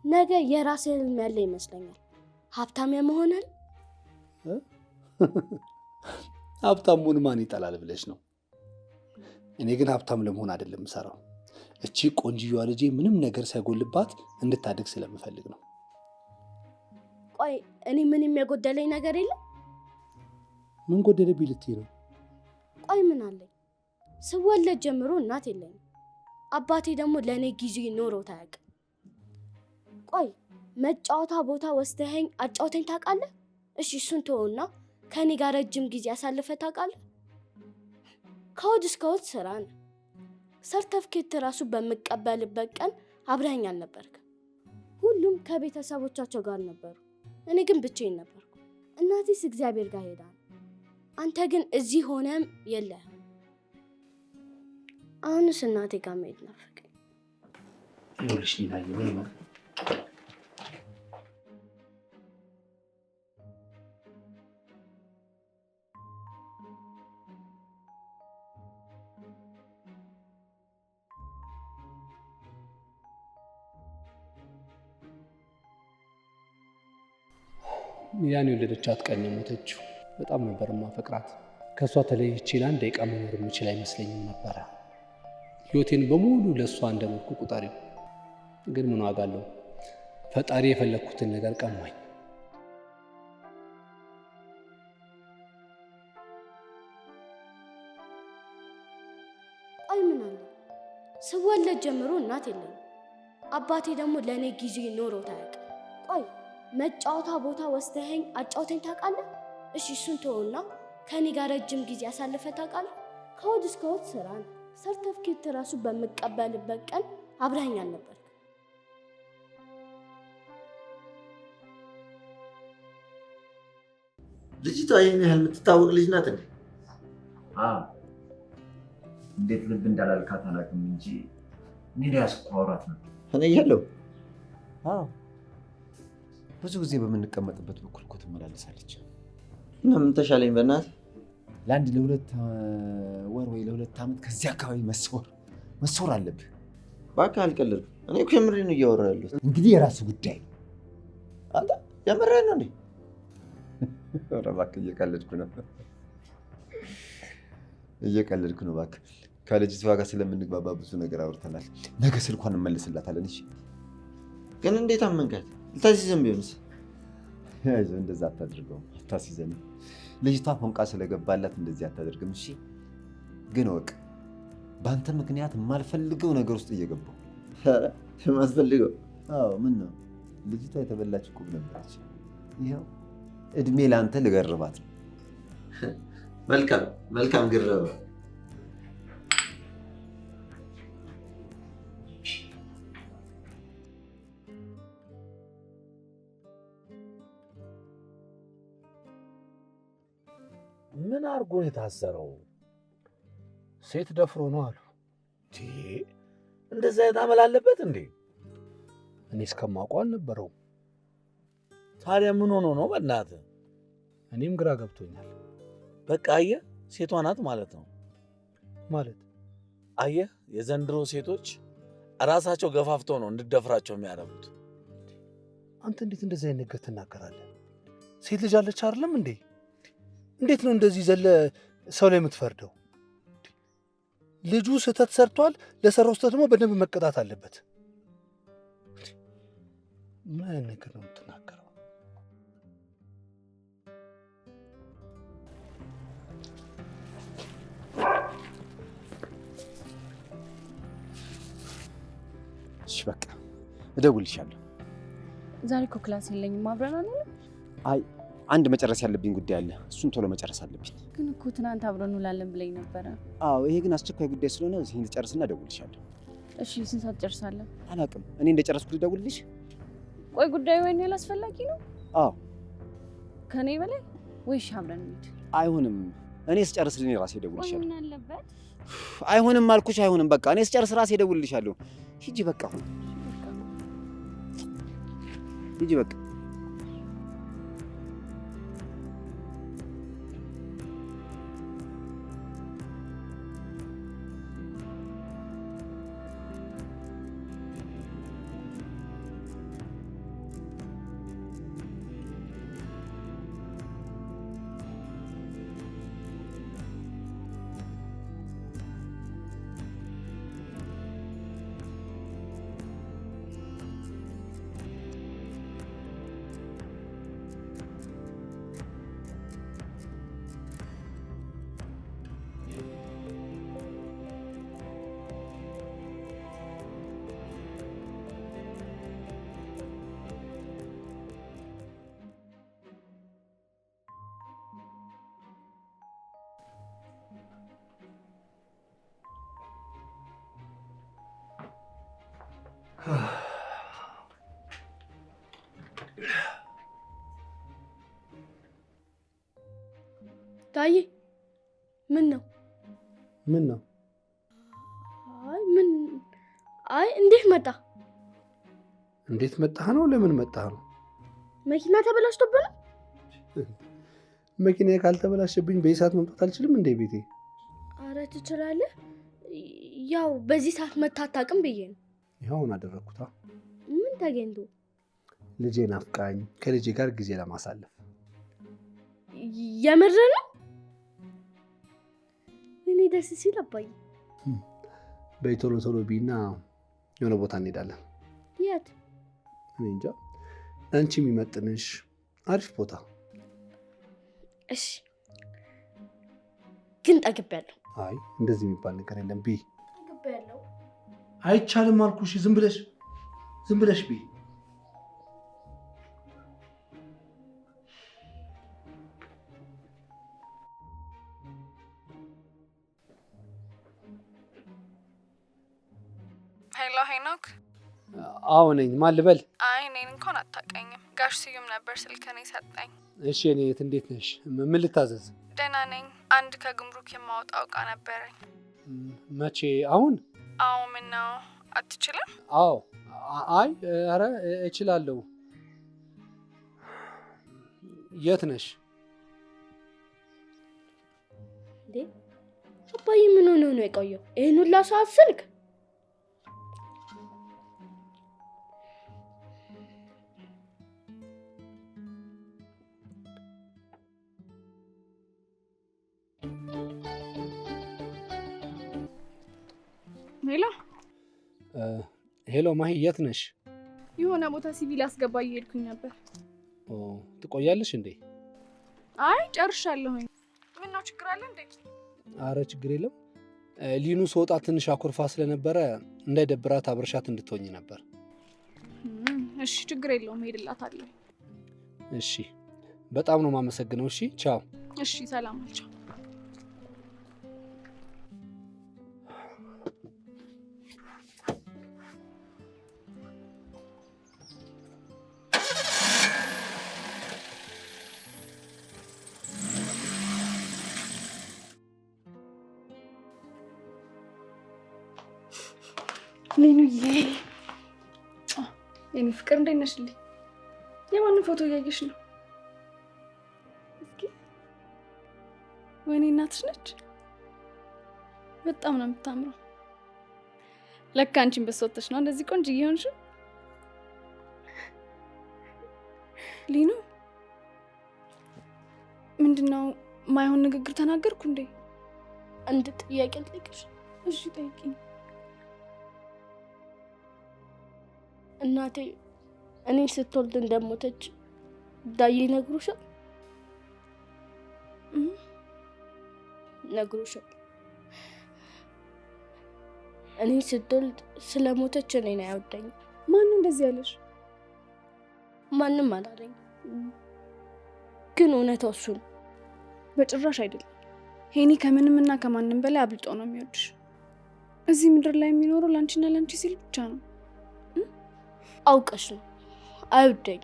ነገ የራስህ ህልም ያለ ይመስለኛል። ሀብታም የመሆንን። ሀብታሙን ማን ይጠላል ብለሽ ነው? እኔ ግን ሀብታም ለመሆን አይደለም የምሰራው። እቺ ቆንጅዬዋ ልጄ ምንም ነገር ሳይጎልባት እንድታድግ ስለምፈልግ ነው። ቆይ እኔ ምንም የጎደለኝ ነገር የለም? ምን ጎደለብኝ ልትይ ነው? ቆይ ምን አለኝ? ስወለድ ጀምሮ እናት የለኝም። አባቴ ደግሞ ለእኔ ጊዜ ኖሮት አያውቅም። ቆይ መጫወታ ቦታ ወስደኸኝ አጫውተኝ ታውቃለህ? እሺ እሱን ተወውና ከኔ ጋር ረጅም ጊዜ አሳልፈህ ታውቃለህ? ከእሑድ እስከ እሑድ ስራ ነው። ሰርተፍኬት ራሱ በምቀበልበት ቀን አብረኸኝ አልነበርክም። ሁሉም ከቤተሰቦቻቸው ጋር ነበሩ፣ እኔ ግን ብቻዬን ነበርኩ። እናቴስ እግዚአብሔር ጋር ሄዳ ነው። አንተ ግን እዚህ ሆነም የለህም። አሁንስ እናቴ ጋር መሄድ ናፈቀኝ። ይኸውልሽ ኒናዬ፣ ምን ነው ያን የወለደቻት ቀን የሞተችው። በጣም ነበር ማፈቅራት። ከእሷ ተለይቼ ለአንድ ደቂቃ መኖር የምችል አይመስለኝም ነበረ። ህይወቴን በሙሉ ለእሷ እንደኖርኩ ቁጠሪው። ግን ምን ዋጋ አለው? ፈጣሪ የፈለግኩትን ነገር ቀማኝ። ቆይ ምን አለ? ስወለድ ጀምሮ እናት የለኝም። አባቴ ደግሞ ለእኔ ጊዜ ኖሮት አያውቅም። ቆይ መጫወታ ቦታ ወስደኸኝ አጫውተኝ ታውቃለህ? እሺ እሱን ተወውና ከኔ ጋር ረጅም ጊዜ አሳልፈህ ታውቃለህ? ከእሑድ እስከ እሑድ ስራ ነው። ሰርተፍኬት ራሱ በምቀበልበት ቀን አብረኸኝ አልነበርክም። ልጅቷ ይህን ያህል የምትታወቅ ልጅ ናት እንዴ? እንዴት ልብ እንዳላልካት አላውቅም እንጂ እኔ ያስኳራት ነው። እኔ እያለሁ ብዙ ጊዜ በምንቀመጥበት በኩል እኮ ትመላለሳለች። እና ምን ተሻለኝ? በእናትህ ለአንድ ለሁለት ወር ወይ ለሁለት ዓመት ከዚህ አካባቢ መሰወር አለብህ። እባክህ አልቀልድም። እኔ እኮ የምሬን ነው እያወራሁ ያለሁት። እንግዲህ የራስህ ጉዳይ። አንተ የምሬን ነው እንዴ? ኧረ እባክህ እየቀለድኩ ነው እባክህ። ከልጅቷ ጋር ስለምንግባባ ብዙ ነገር አውርተናል። ነገ ስልኳን እንመልስላታለን። እሺ ግን እንዴት አመንካት? ልታሲዘን ቢሆንስ? አይዞህ እንደዛ አታድርገው። አታሲዘንም። ልጅቷ ፎንቃ ስለገባላት እንደዚህ አታደርግም። እሺ ግን ወቅ በአንተ ምክንያት የማልፈልገው ነገር ውስጥ እየገባሁ። ኧረ የማትፈልገው? አዎ ምን ነው? ልጅቷ የተበላች ቁብ ነበረች። ይኸው እድሜ ለአንተ ልገርባት ነው። መልካም ግረባ። ምን አድርጎ ነው የታሰረው? ሴት ደፍሮ ነው አሉ። እንደዛ የታመል አለበት እንዴ? እኔ እስከማውቀው አልነበረውም። ታዲያ ምን ሆኖ ነው? በእናትህ እኔም ግራ ገብቶኛል። በቃ አየህ፣ ሴቷ ናት ማለት ነው። ማለት አየህ፣ የዘንድሮ ሴቶች ራሳቸው ገፋፍተው ነው እንድደፍራቸው የሚያደርጉት። አንተ እንዴት እንደዚህ አይነት ነገር ትናገራለህ? ሴት ልጅ አለች አይደለም እንዴ? እንዴት ነው እንደዚህ ዘለ ሰው ላይ የምትፈርደው? ልጁ ስህተት ሰርቷል። ለሰራው ስህተት ደግሞ በደንብ መቀጣት አለበት። ምን አይነት ነገር ነው የምትናገረው? እሺ በቃ እደውልልሻለሁ። ዛሬ እኮ ክላስ የለኝም። አብረን አንውልም? አይ አንድ መጨረስ ያለብኝ ጉዳይ አለ። እሱን ቶሎ መጨረስ አለብኝ። ግን እኮ ትናንት አብረን እንውላለን ብለኝ ነበረ። አዎ ይሄ ግን አስቸኳይ ጉዳይ ስለሆነ ይሄን ልጨርስና እደውልልሻለሁ። እሺ ስንት ሰዓት ጨርሳለን? አላውቅም። እኔ እንደጨረስኩ ልደውልልሽ? ቆይ ጉዳዩ ወይኔ አስፈላጊ ነው? አዎ ከኔ በላይ ወይሽ አብረን እንሂድ? አይሆንም። እኔ ስጨርስ እኔ ራሴ እደውልልሻለሁ። ምን አለበት? አይሆንም አልኩሽ። አይሆንም በቃ እኔ ስጨርስ ራሴ እደውልልሻለሁ። ሂጂ በቃ አሁን ሂጂ በቃ። ታዬ ምን ነው? ምን ነው? አይ እንዴት መጣ? እንዴት መጣህ ነው? ለምን መጣህ ነው? መኪና ተበላሽቶብህ ነው? መኪናዬ ካልተበላሸብኝ በሰዓት መምጣት አልችልም እንዴ ቤቴ? አረ ትችላለህ። ያው በዚህ ሰዓት መጥተህ አታውቅም ብዬ ነው። ይኸውን አደረግኩታ። ምን ተገኝቶ? ልጄ ናፍቃኝ ከልጄ ጋር ጊዜ ለማሳለፍ። የምር ነው? እኔ ደስ ሲል አባዬ። በይ ቶሎ ቶሎ ቢና የሆነ ቦታ እንሄዳለን። የት? እኔ እንጃ፣ አንቺ የሚመጥንሽ አሪፍ ቦታ። እሺ ግን ጠግቤያለሁ። አይ እንደዚህ የሚባል ነገር የለም። ቢ ጠግቤያለሁ። አይቻልም አልኩሽ። ዝም ብለሽ ቢ። ሄሎ ሄኖክ። አዎ ነኝ። ማን ልበል? አይ እኔን እንኳን አታውቀኝም። ጋሽ ስዩም ነበር ስልክህን የሰጠኝ። እሺ እኔ የት እንዴት ነሽ? ምን ልታዘዝ? ደህና ነኝ። አንድ ከግምሩክ የማወጣው እቃ ነበረኝ። መቼ? አሁን? አዎ ምን ነው አትችልም? አዎ አይ ኧረ እችላለሁ። የት ነሽ? እንዴ አባዬ ምን ሆነ ነው የቆየው? ይሄን ሁላ ሰዓት ስልክ? ሄሎ ሄሎ ማሂ፣ የት ነሽ? የሆነ ቦታ ሲቪል አስገባ እየሄድኩኝ ነበር። ትቆያለሽ እንዴ? አይ ጨርሻለሁኝ። ምን ነው ችግር አለ እንዴ? አረ ችግር የለም። ሊኑ ስወጣ ትንሽ አኩርፋ ስለነበረ እንዳይደብራት አብርሻት እንድትሆኝ ነበር። እሺ ችግር የለውም፣ ሄድላታለሁ። እሺ በጣም ነው የማመሰግነው። እሺ ቻው። እሺ ሰላም አልቻው። ሊኑዬ የኔ ፍቅር እንዴት ነሽልኝ? የማንን ፎቶ እያየሽ ነው? እስኪ ወይኔ እናትሽ ነች። በጣም ነው የምታምረው። ለካ አንቺን በሶተሽ ነው እንደዚህ ቆንጆ እየሆንሽ። ሊኑ ምንድነው ማይሆን ንግግር ተናገርኩ እንዴ? አንድ ጥያቄ ልጠይቅሽ? እሺ ጠይቂኝ። እናቴ እኔ ስትወልድ እንደሞተች ዳዬ ነግሮሻል? ነግሮሻል? እኔ ስትወልድ ስለሞተች እኔን አይወደኝም። ማን እንደዚህ ያለሽ? ማንም አላለኝ፣ ግን እውነታው እሱ ነው። በጭራሽ አይደለም። ሄኒ ከምንም እና ከማንም በላይ አብልጦ ነው የሚወድሽ። እዚህ ምድር ላይ የሚኖረው ላንቺና ላንቺ ሲል ብቻ ነው። አውቀሽ ነው። አይወደኝ።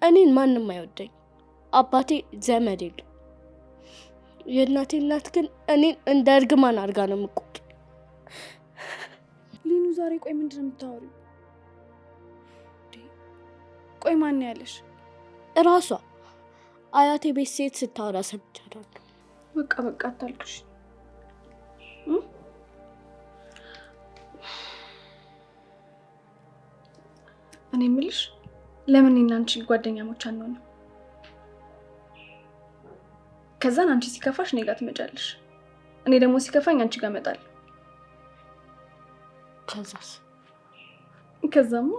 እኔን ማንም አይወደኝ። አባቴ ዘመድ የለም። የእናቴ እናት ግን እኔን እንደ እርግማን አድርጋ ነው የምትቆጥረው። ሊኑ ዛሬ ቆይ ምንድን ነው የምታወሪው? ቆይ ማን ያለሽ? እራሷ አያቴ ቤት ሴት ስታወራ ሰምቻለሁ። በቃ አታልቅሽ። እኔ የምልሽ ለምን እኔና አንቺ ጓደኛሞች አንሆንም? ከዛን አንቺ ሲከፋሽ እኔ ጋር ትመጫለሽ፣ እኔ ደግሞ ሲከፋኝ አንቺ ጋር እመጣለሁ። ከዛማ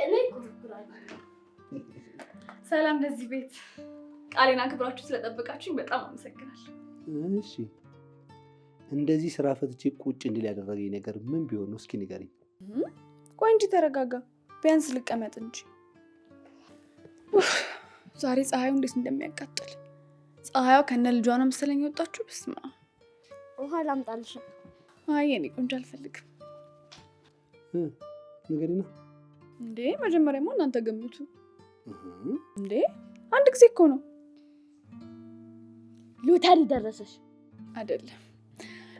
እኔ ኩርኩራለሁ። ሰላም ለዚህ ቤት። ቃሌን አክብራችሁ ስለጠበቃችሁኝ በጣም አመሰግናለሁ። እሺ እንደዚህ ስራ ፈትቼ ቁጭ እንድል ያደረገኝ ነገር ምን ቢሆን ነው? እስኪ ንገሪኝ። ቆይ እንጂ ተረጋጋ። ቢያንስ ልቀመጥ እንጂ። ዛሬ ፀሐዩ እንዴት እንደሚያቃጥል። ፀሐዩ ከነ ልጇ ነው መሰለኝ የወጣችሁ። በስመ አብ። ውሃ ላምጣልሽ? አይ የኔ ቆንጆ አልፈልግም። ንገሪና። እንዴ መጀመሪያማ እናንተ ገምቱ። እንዴ አንድ ጊዜ እኮ ነው። ሎተሪ ደረሰሽ? አይደለም።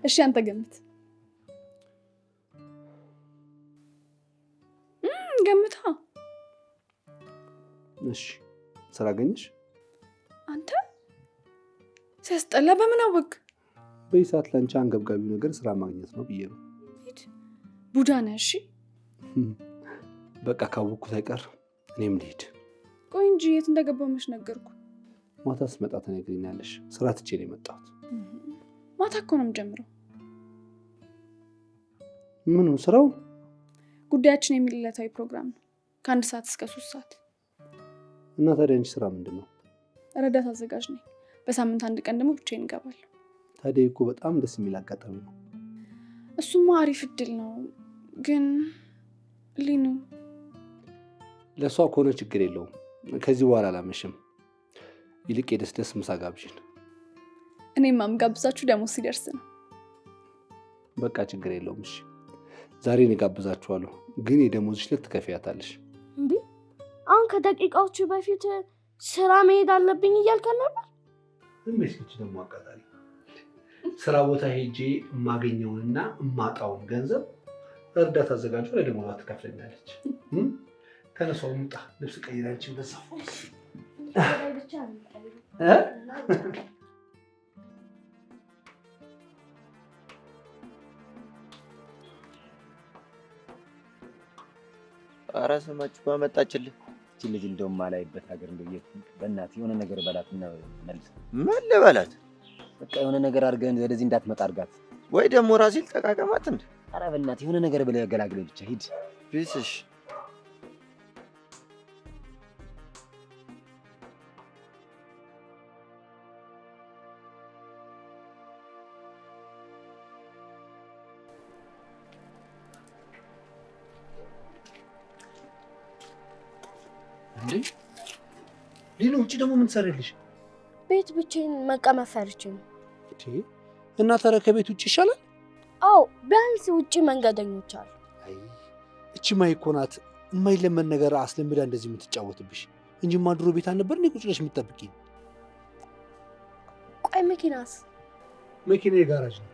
እሺ አንተ ገምት። ገምታ። እሺ ስራ አገኘሽ? አንተ ሲያስጠላ። በምን አወቅ? በይሳት ላንቺ አንገብጋቢው ነገር ስራ ማግኘት ነው ብዬ ነው። ቡዳ ነህ። እሺ በቃ ካወቅኩት አይቀር እኔም ልሂድ። ቆይ እንጂ የት እንደገባሁ መች ነገርኩ? ማታ ስመጣ ትነግሪኛለሽ። ስራ ትቼ ነው የመጣሁት። ማታ እኮ ነው የምጀምረው። ምኑ ስራው? ጉዳያችን የሚል ዕለታዊ ፕሮግራም ነው ከ1 ሰዓት እስከ 3 ሰዓት። እና ታዲያ አንቺ ስራ ምንድን ነው? ረዳት አዘጋጅ ነኝ። በሳምንት 1 ቀን ደግሞ ብቻዬን እገባለሁ። ታዲያ እኮ በጣም ደስ የሚል አጋጣሚ ነው። እሱማ አሪፍ እድል ነው፣ ግን ሊኑ ለእሷ ከሆነ ችግር የለውም። ከዚህ በኋላ አላመሽም። ይልቅ የደስ ደስ ምሳ ጋብዥን። እኔም ማምጋብዛችሁ ደግሞ ሲደርስ ነው። በቃ ችግር የለውም። እሺ ዛሬ እኔ ጋብዛችኋለሁ፣ ግን የደሞዝሽ ልክ ትከፍያታለሽ። እንዴ አሁን ከደቂቃዎቹ በፊት ስራ መሄድ አለብኝ እያልከን ነበር። መስኪች ደግሞ አቃጣሪ ስራ ቦታ ሄጄ የማገኘውንና የማጣውን ገንዘብ እርዳታ አዘጋጁ ለደሞዟ ትከፍለኛለች። ተነሳው ሙጣ ልብስ ቀይራችን በዛ ኧረ ስማችሁ ባመጣችልህ እቺ ልጅ እንደውም ማላይበት ሀገር እንደየት በእናትህ የሆነ ነገር በላትና መልስ። ምን ልበላት? በቃ የሆነ ነገር አድርገን ወደዚህ እንዳትመጣ አድርጋት፣ ወይ ደግሞ ራሴ ልጠቃቀማት እንደ ኧረ በእናትህ የሆነ ነገር ብለህ ገላግለኝ ብቻ ሂድ። ቢስሽ እንዴ ሊኑ፣ ውጪ ደግሞ ምን ትሰሪልሽ? ቤት ብቻዬን መቀመጥ ፈርቼ ነው። እና ታዲያ ከቤት ውጭ ይሻላል? አዎ ቢያንስ ውጪ መንገደኞች አሉ። አይ እቺ ማይኮ ናት የማይለመን ነገር አስለምዳ እንደዚህ የምትጫወትብሽ እንጂማ ድሮ ቤት አልነበር እንዴ ቁጭ ብለሽ የምትጠብቂኝ? ቆይ መኪናስ? መኪና የጋራጅ ነው።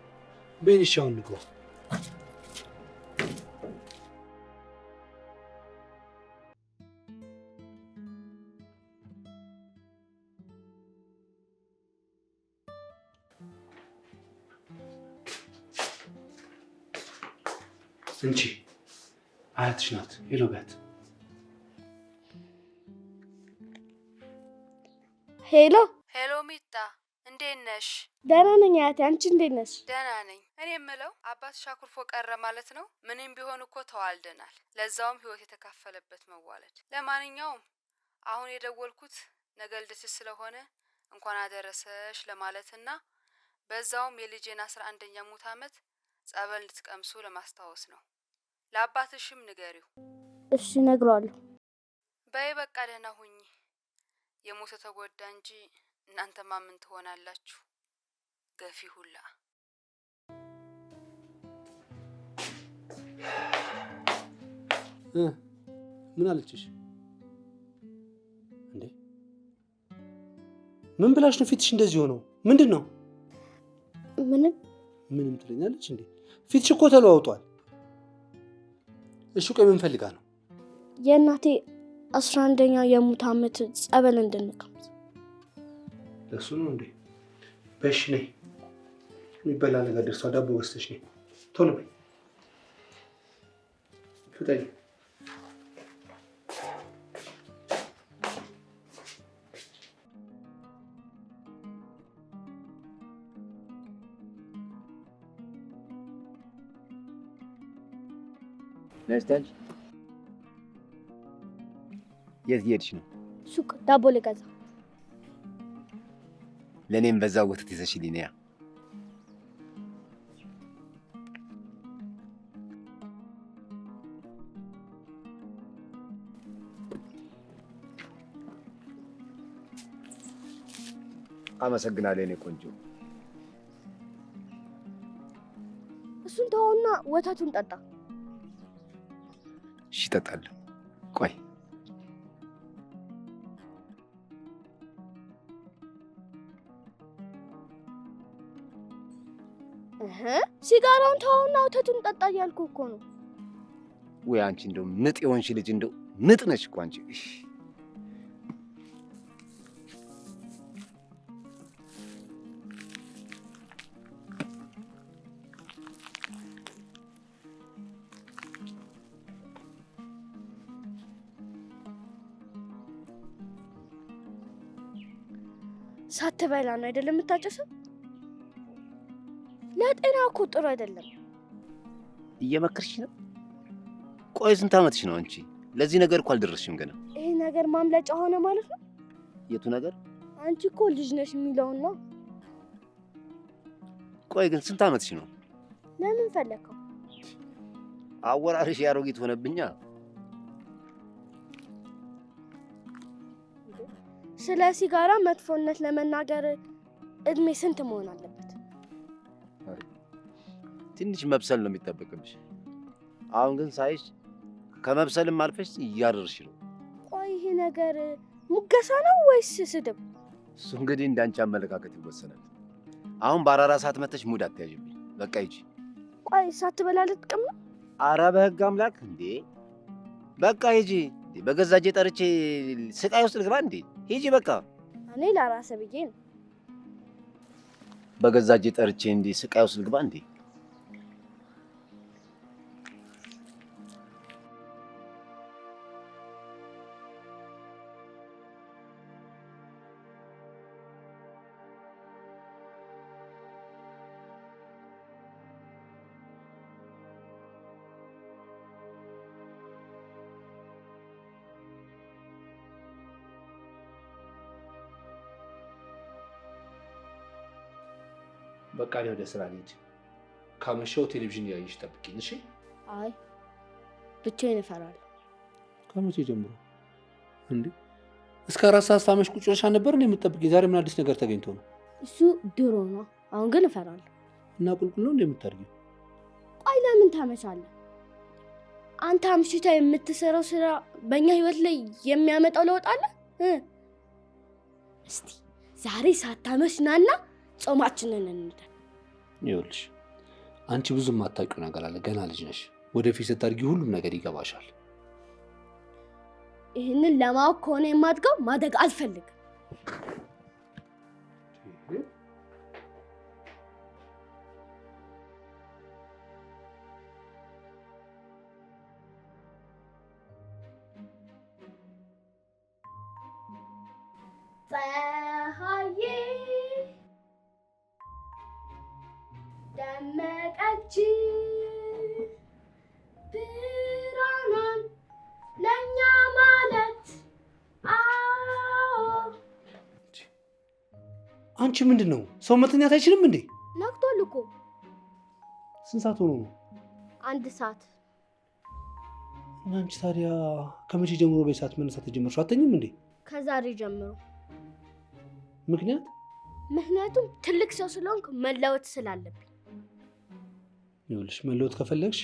በእንሻውን ንገው። እንቺ አያትሽ ናት። ሄሎ በት። ሄሎ ሄሎ ሚጣ፣ እንዴት ነሽ? ደህና ነኝ አያቴ፣ አንቺ እንዴት ነሽ? ደህና ነኝ። እኔ የምለው አባትሽ አኩርፎ ቀረ ማለት ነው? ምንም ቢሆን እኮ ተዋልደናል፣ ለዛውም ህይወት የተካፈለበት መዋለድ። ለማንኛውም አሁን የደወልኩት ነገ ልደትሽ ስለሆነ እንኳን አደረሰሽ ለማለትና በዛውም የልጄን 11ኛ ሙት ዓመት ጸበል እንድትቀምሱ ለማስታወስ ነው። ለአባትሽም ንገሪው። እሺ እነግረዋለሁ። በይ በቃ ደህና ሁኚ። የሞተ ተጎዳ እንጂ እናንተማ ምን ትሆናላችሁ? ገፊ ሁላ። ምን አለችሽ እንዴ? ምን ብላሽ ነው ፊትሽ እንደዚህ ሆነው? ምንድን ነው? ምንም ትለኛለች እንዴ? ፊትሽ እኮ ተለዋውጧል። እሺ ቆይ ምን ፈልጋ ነው? የእናቴ 11ኛ የሙት ዓመት ጸበል እንድንቀምስ። ለሱ ነው እንዴ? በሽ ነይ፣ የሚበላ ነገር ደርሷል። ዳቦ ገዝተሽ ነይ፣ ቶሎ በይ፣ ፍጠኝ። ነስተን የት እየሄድሽ ነው? ሱቅ ዳቦ ልገዛ። ለእኔም በዛው ወተት ይዘሽልኝ ነያ። አመሰግናለሁ የኔ ቆንጆ። እሱን ተወውና ወተቱን ጠጣ። እሺ እጠጣለሁ። ቆይ ሲጋራውን ተወውና ወተቱን ጠጣ እያልኩ እኮ ነው። ወይ አንቺ እንደው ምጥ የሆንሽ ልጅ እንደው ምጥ ነሽ እኮ አንቺ። ሳትበላ ነው አይደለም የምታጨሰው? ለጤና እኮ ጥሩ አይደለም። እየመከርሽ ነው? ቆይ ስንት ዓመትሽ ነው አንቺ? ለዚህ ነገር እኮ አልደረስሽም ገና። ይሄ ነገር ማምለጫ ሆነ ማለት ነው? የቱ ነገር? አንቺ እኮ ልጅ ነሽ የሚለውን ነው። ቆይ ግን ስንት ዓመትሽ ነው? ለምን ፈለከው? አወራርሽ ያሮጊት ሆነብኛ። ስለ ሲጋራ መጥፎነት ለመናገር እድሜ ስንት መሆን አለበት? ትንሽ መብሰል ነው የሚጠበቅብሽ። አሁን ግን ሳይሽ ከመብሰልም አልፈሽ እያደረሽ ነው። ቆይ ይሄ ነገር ሙገሳ ነው ወይስ ስድብ? እሱ እንግዲህ እንዳንቺ አመለካከት ይወሰናል። አሁን በአራራ ሰዓት መተሽ ሙድ አትያዥብኝ። በቃ ሂጂ። ቆይ ሳትበላ ልትቅም ነው? ኧረ በህግ አምላክ እንዴ! በቃ ሂጂ። በገዛ እጄ ጠርቼ ስቃይ ውስጥ ልግባ እንዴ? ሂጂ በቃ። እኔ ለራሴ ብዬ ነው። በገዛ እጄ ጠርቼ እንዴ ስቃይ ውስጥ ልግባ እንዴ? በቃ እኔ ወደ ስራ ልሂድ። ካመሸው ቴሌቪዥን ያይሽ ጠብቂኝ እሺ? አይ ብቻዬን እፈራለሁ። ከመቼ ጀምሮ እንዴ? እስከ 4 ሰዓት ሳመሽ ቁጭ ብለሽ ነበር እንዴ የምትጠብቂኝ? ዛሬ ምን አዲስ ነገር ተገኝቶ ነው? እሱ ድሮ ነው። አሁን ግን እፈራለሁ። እና ቁልቁል ነው እንዴ የምታርጊው? ቆይ ለምን ታመሻለህ? አንተ አምሽታ የምትሰራው ስራ በእኛ ህይወት ላይ የሚያመጣው ለውጥ አለ? እስቲ ዛሬ ሳታመሽ ናና ጾማችንን እንደር። ይኸውልሽ አንቺ ብዙ የማታውቂው ነገር አለ። ገና ልጅ ነሽ። ወደፊት ስታድጊ ሁሉም ነገር ይገባሻል። ይህንን ለማወቅ ከሆነ የማድገው ማደግ አልፈልግም። ፀሐዬ ደመቀች ብርሃኗን ለእኛ ማለት አንቺ ምንድን ነው ሰው መተኛት አይችልም እንዴ? ነግቷል እኮ። ስንት ሰዓት ሆኖ ነው? 1 ሰዓት። እና አንቺ ታዲያ ከመቼ ጀምሮ በሰዓት መነሳት የጀመርሽው? አተኝም እንዴ? ከዛሬ ጀምሮ። ምክንያቱም ትልቅ ሰው ስለሆንኩ መለወጥ ስላለብኝ። ይኸውልሽ መለወጥ ከፈለግሽ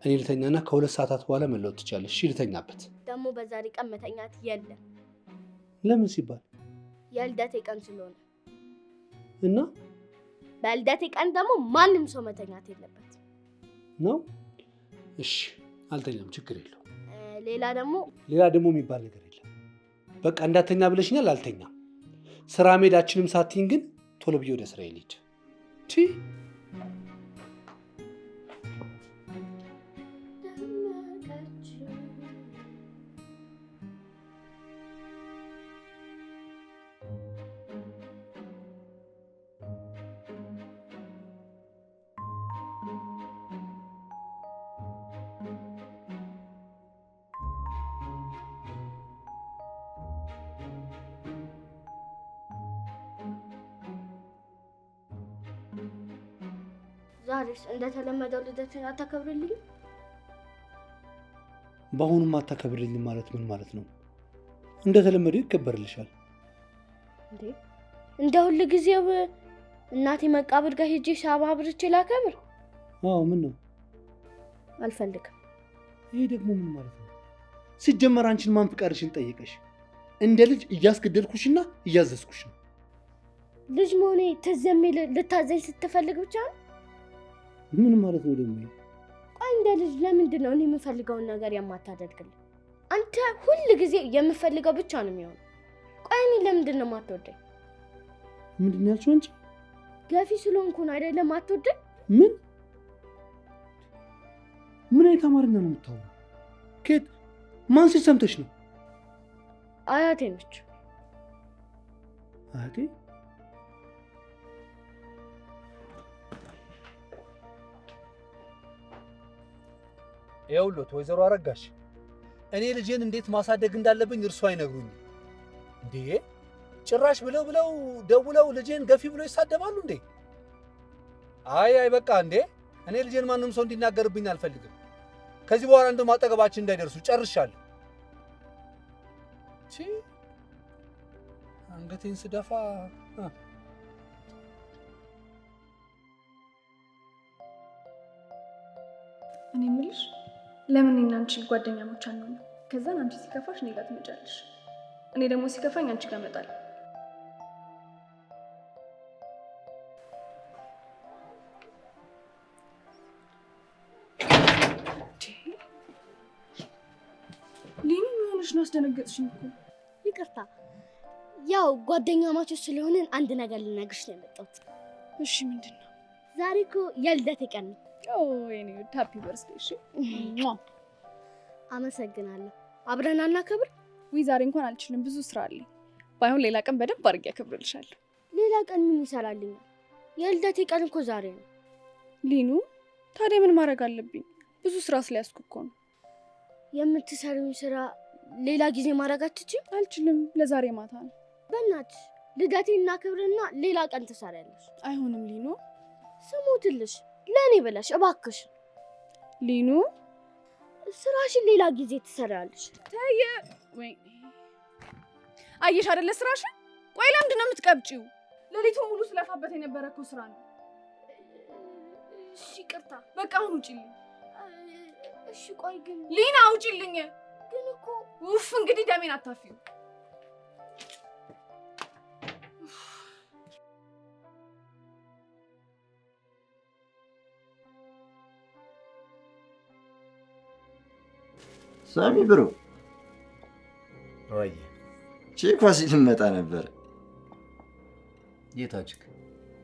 እኔ ልተኛና ከ2 ሰዓታት በኋላ መለወጥ ትችያለሽ። እሺ ልተኛበት። ደግሞ በዛሬ ቀን መተኛት የለም። ለምን ሲባል? የልደቴ ቀን ስለሆነ እና በልደቴ ቀን ደግሞ ማንም ሰው መተኛት የለበት ነው። እሺ አልተኛም፣ ችግር የለው። ሌላ ደግሞ የሚባል ነገር የለም። በቃ እንዳተኛ ብለሽኛል፣ አልተኛም። ስራ መሄዳችንም ሳትይኝ ግን ቶሎ ብዬ ወደ ስራ ልሂድ። ዛሬስ እንደተለመደው ልደትን አታከብርልኝ? በአሁኑም አታከብርልኝ ማለት ምን ማለት ነው? እንደተለመደው ይከበርልሻል። እንዴ እንደ ሁል ጊዜው እናቴ መቃብር ጋር ሄጄ ሻማ አብርቼ ላከብር? አዎ ምን ነው? አልፈልግም። ይሄ ደግሞ ምን ማለት ነው? ሲጀመር አንቺን ማን ፍቃድሽን ጠየቀሽ? እንደ ልጅ እያስገደልኩሽና እያዘዝኩሽ ነው። ልጅ መሆኔ ትዝ የሚል ልታዘኝ ስትፈልግ ብቻ ነው? ምን ማለት ነው ደግሞ? ቆይ እንደ ልጅ ለምንድን ነው እኔ የምፈልገውን ነገር የማታደርግልኝ? አንተ ሁል ጊዜ የምፈልገው ብቻ ነው የሚሆነው። ቆይ እኔ ለምንድን ነው የማትወደኝ? ምንድን ነው ያልሽው አንቺ? ገፊ ስለሆንኩ ነው አይደለም የማትወደኝ? ምን አይነት አማርኛ ነው የምታወራው? ከየት ማን ሲል ሰምተሽ ነው? አያቴ ነች። አያቴ? ይኸውልዎት ወይዘሮ አረጋሽ፣ እኔ ልጄን እንዴት ማሳደግ እንዳለብኝ እርሱ አይነግሩኝም እንዴ? ጭራሽ ብለው ደውለው ልጄን ገፊ ብለው ይሳደባሉ እንዴ? አይ በቃ እንዴ! እኔ ልጄን ማንም ሰው እንዲናገርብኝ አልፈልግም። ከዚህ በኋላ እንደውም አጠገባችን እንዳይደርሱ ጨርሻለሁ። አንገቴን ስደፋ እኔ የምልሽ ለምን እኔና አንቺ ጓደኛሞች አንሆንም? ከዛን አንቺ ሲከፋሽ እኔ ጋር ትመጫለሽ፣ እኔ ደግሞ ሲከፋኝ አንቺ ጋር እመጣለሁ። ሊኒ ምን ሆነሽ ነው? አስደነገጥሽኝ እኮ። ይቅርታ፣ ያው ጓደኛ ማቾች ስለሆንን አንድ ነገር ልነግርሽ ነው የመጣሁት። እሺ ምንድን ነው? ዛሬ እኮ የልደቴ ቀን ነው። የኔ ውድ ሃፒ በርዝዴይ። እሺ አመሰግናለሁ። አብረን አናከብር? ዛሬ እንኳን አልችልም፣ ብዙ ስራ አለኝ። ባይሆን ሌላ ቀን በደንብ አድርጌ አከብርልሻለሁ። ሌላ ቀን ምን ይሰራልኛል? የልደቴ ቀን እኮ ዛሬ ነው። ሊኑ ታዲያ ምን ማድረግ አለብኝ? ብዙ ስራ ስለያዝኩ እኮ ነው። የምትሰሪውን ስራ ሌላ ጊዜ ማድረግ አትችይም? አልችልም፣ ለዛሬ ማታ ነው። በእናትሽ ልደቴ እናክብርና ሌላ ቀን ትሰሪያለሽ። አይሆንም ሊኑ። ስሙትልሽ ለእኔ ብለሽ እባክሽ። ሊኑ ስራሽን ሌላ ጊዜ ትሰሪያለሽ። ታየ ወይ አየሽ አይደለ ስራሽን። ቆይ ለምንድን ነው የምትቀብጪው? ሌሊቱን ሙሉ ስለፋበት የነበረ እኮ ስራ ነው። እሺ ይቅርታ። በቃ አሁን ውጪልኝ። እሺ ቆይ ግን ሊና ውጪልኝ። ግን እኮ ውፍ እንግዲህ ደሜን አታፊው። ሳሚ ብሮ ወይ ቼኳ ሲልመጣ ነበር። የታችክ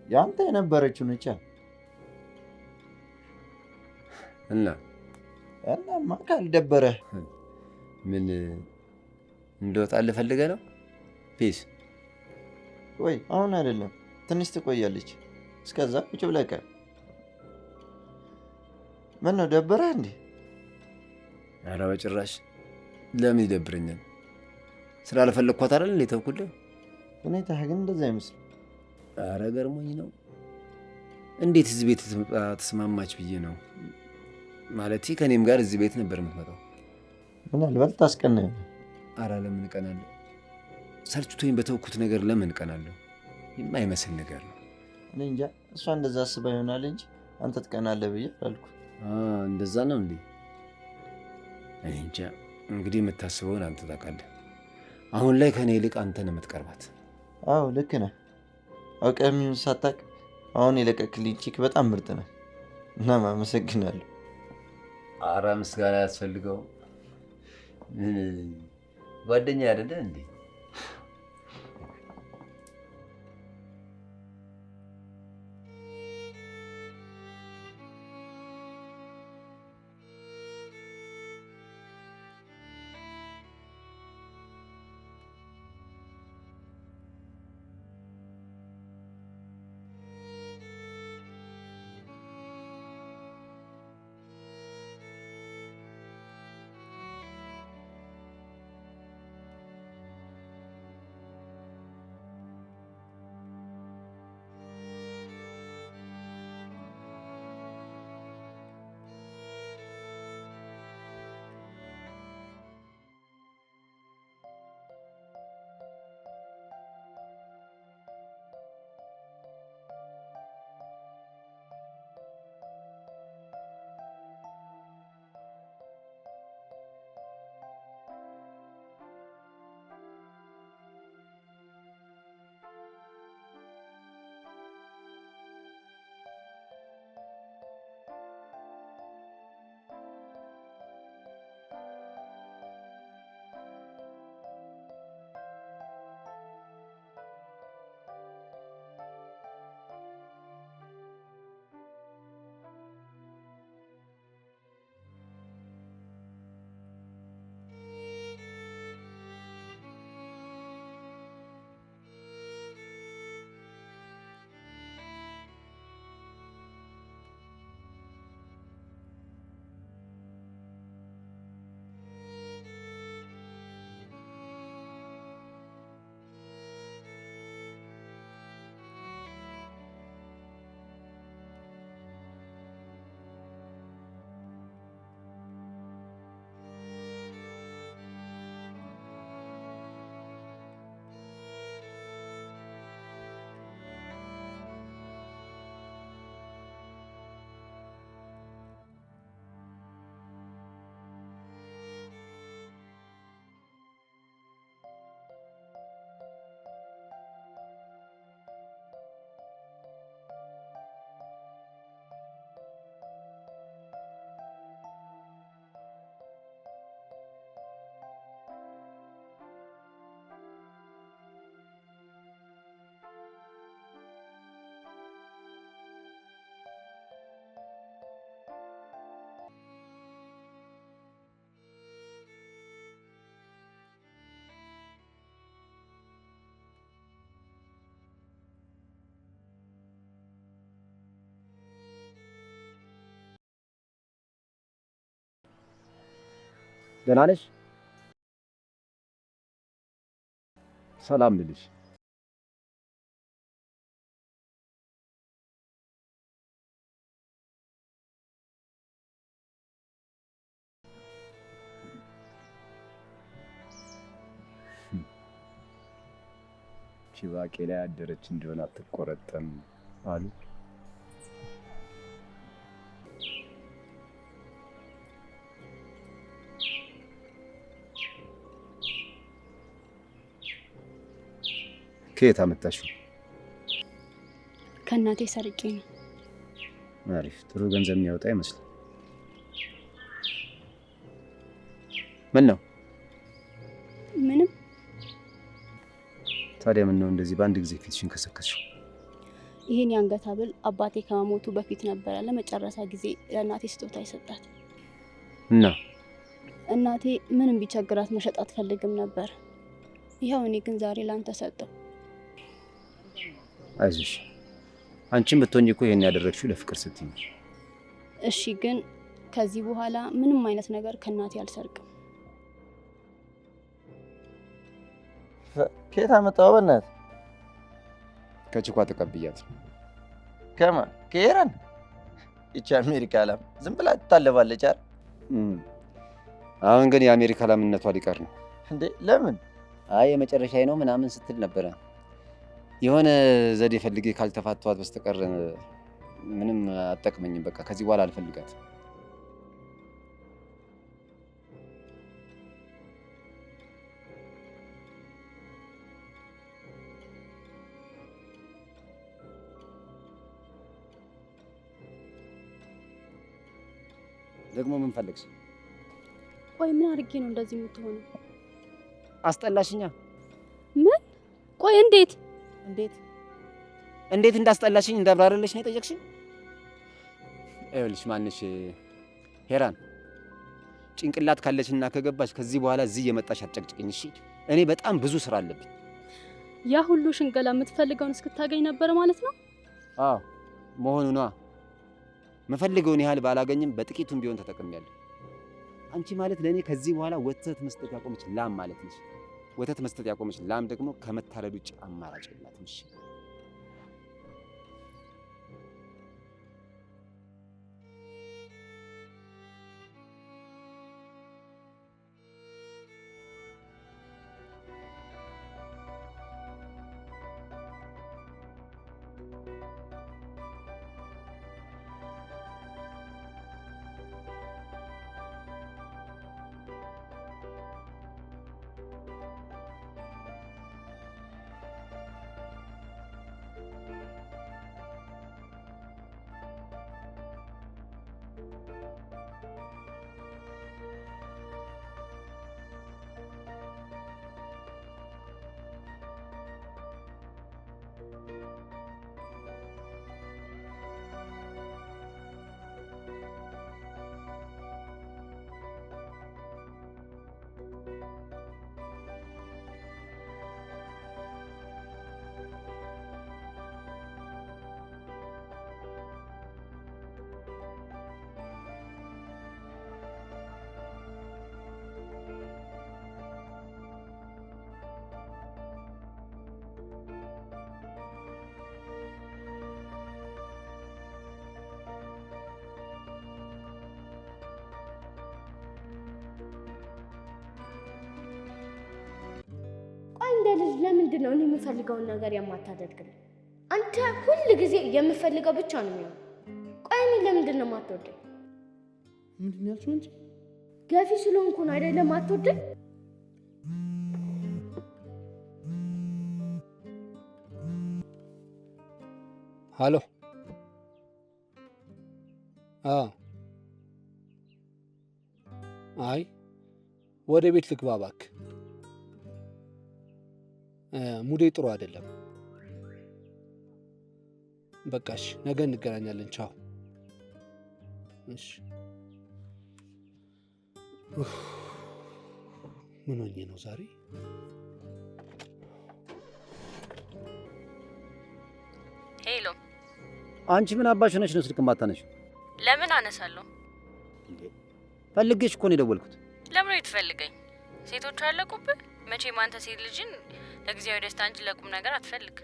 ያንተ የነበረችው ነቻ እናማ ካልደበረህ ምን እንደወጣልህ ፈልገህ ነው? ፒስ ወይ አሁን አይደለም ትንሽ ትቆያለች። እስከዛ ቁጭ ብለህ ቀር። ምን ነው ደበረህ እንዴ? ኧረ በጭራሽ። ለምን ይደብረኛል? ስላልፈለግኳት አይደል እንዴ ተውኩልህ። ሁኔታህ ግን እንደዛ አይመስልም። ኧረ ገርሞኝ ነው። እንዴት እዚህ ቤት ትመጣ ተስማማች ብዬ ነው። ማለቴ ከኔም ጋር እዚህ ቤት ነበር የምትመጣው። ምናልባት ታስቀና ይሆናል። ኧረ ለምን እቀናለሁ? ሰልችቶኝ በተውኩት ነገር ለምን እቀናለሁ? የማይመስል ነገር ነው። እኔ እንጃ። እሷ እንደዛ አስባ ይሆናል እንጂ አንተ ትቀናለህ ብዬ አላልኩም። እንደዛ ነው እንዴ? እኔ እንጃ። እንግዲህ የምታስበውን አንተ ታውቃለህ። አሁን ላይ ከኔ ይልቅ አንተ ነው የምትቀርባት። አዎ ልክ ነህ። አውቀህ የሚሆን ሳታውቅ አሁን የለቀክልኝ ቺክ በጣም ምርጥ ነህ። እናም አመሰግናለሁ። ኧረ ምስጋና ያስፈልገው። ጓደኛ አይደለ እንዴ? ደህና ነሽ? ሰላም ልልሽ ባቄላ ያደረች እንደሆነ አትቆረጠም አሉ። ከየት አመጣሽው? ከእናቴ ሰርቄ ነው። አሪፍ፣ ጥሩ ገንዘብ የሚያወጣ ይመስላል። ምን ነው? ምንም። ታዲያ ምን ነው እንደዚህ በአንድ ጊዜ ፊትሽን ከሰከስሽው? ይሄን የአንገት ሐብል አባቴ ከመሞቱ በፊት ነበረ ለመጨረሻ ጊዜ ለእናቴ ስጦታ የሰጣት። እና እናቴ ምንም ቢቸግራት መሸጥ አትፈልግም ነበር። ይኸው እኔ ግን ዛሬ ላንተ ሰጠው። አይዞሽ፣ አንቺም ብትሆኚ እኮ ይሄን ያደረግሽው ለፍቅር ስትይ። እሺ፣ ግን ከዚህ በኋላ ምንም አይነት ነገር ከእናቴ አልሰርቅም። ከየት አመጣው? በእናትህ ከችኳ ተቀብያት። ከማን? ከሄራን? ይቺ አሜሪካ ላም ዝም ብላ ትታለባለች አይደል? አሁን ግን የአሜሪካ ላምነቷ ሊቀር ነው እንዴ? ለምን? አይ የመጨረሻዬ ነው ምናምን ስትል ነበረ። የሆነ ዘዴ ፈልጌ ካልተፋቷት በስተቀር ምንም አጠቅመኝም። በቃ ከዚህ በኋላ አልፈልጋት። ደግሞ ምን ፈለግሽ? ቆይ ምን አድርጌ ነው እንደዚህ የምትሆነው? አስጠላሽኛ። ምን? ቆይ እንዴት እንዳስጠላሽኝ እንዳብራራለሽ ነው የጠየቅሽኝ? ይኸውልሽ ማንሽ ሄራን ጭንቅላት ካለችና ከገባሽ ከዚህ በኋላ እዚህ የመጣሽ አትጨቅጭቅኝ እሺ? እኔ በጣም ብዙ ስራ አለብኝ። ያ ሁሉ ሽንገላ የምትፈልገውን እስክታገኝ ነበር ማለት ነው? አዎ መሆኑ ነዋ። መፈልገውን ያህል ባላገኝም በጥቂቱም ቢሆን ተጠቅሜያለሁ። አንቺ ማለት ለእኔ ከዚህ በኋላ ወተት መስጠት ያቆመች ላም ማለት ነሽ። ወተት መስጠት ያቆመች ላም ደግሞ ከመታረድ ውጭ አማራጭ የላትም። እሺ እንደ ልጅ ለምንድን ነው እኔ የምፈልገውን ነገር የማታደርግልኝ? አንተ ሁል ጊዜ የምፈልገው ብቻ ነው የሚሆነው። ቆይ እኔ ለምንድን ነው የማትወደኝ? ምንድን ነው ያልሽው? እንጂ ገፊ ስለሆንኩ ነው አይደለም አትወደኝ? ሃሎ። አይ ወደ ቤት ልግባ እባክህ። ሙዴ ጥሩ አይደለም። በቃሽ፣ ነገ እንገናኛለን። ቻው። እሺ። ምን ሆኜ ነው ዛሬ? ሄሎ። አንቺ ምን አባሽ ሆነሽ ነው ስልክ ማታነሺው? ለምን አነሳለሁ? ፈልጌሽ እኮ ነው የደወልኩት። ለምን ትፈልገኝ? ሴቶች አለቁብህ። መቼም አንተ ሴት ልጅን ለጊዜያዊ ደስታ እንጂ ለቁም ነገር አትፈልግ።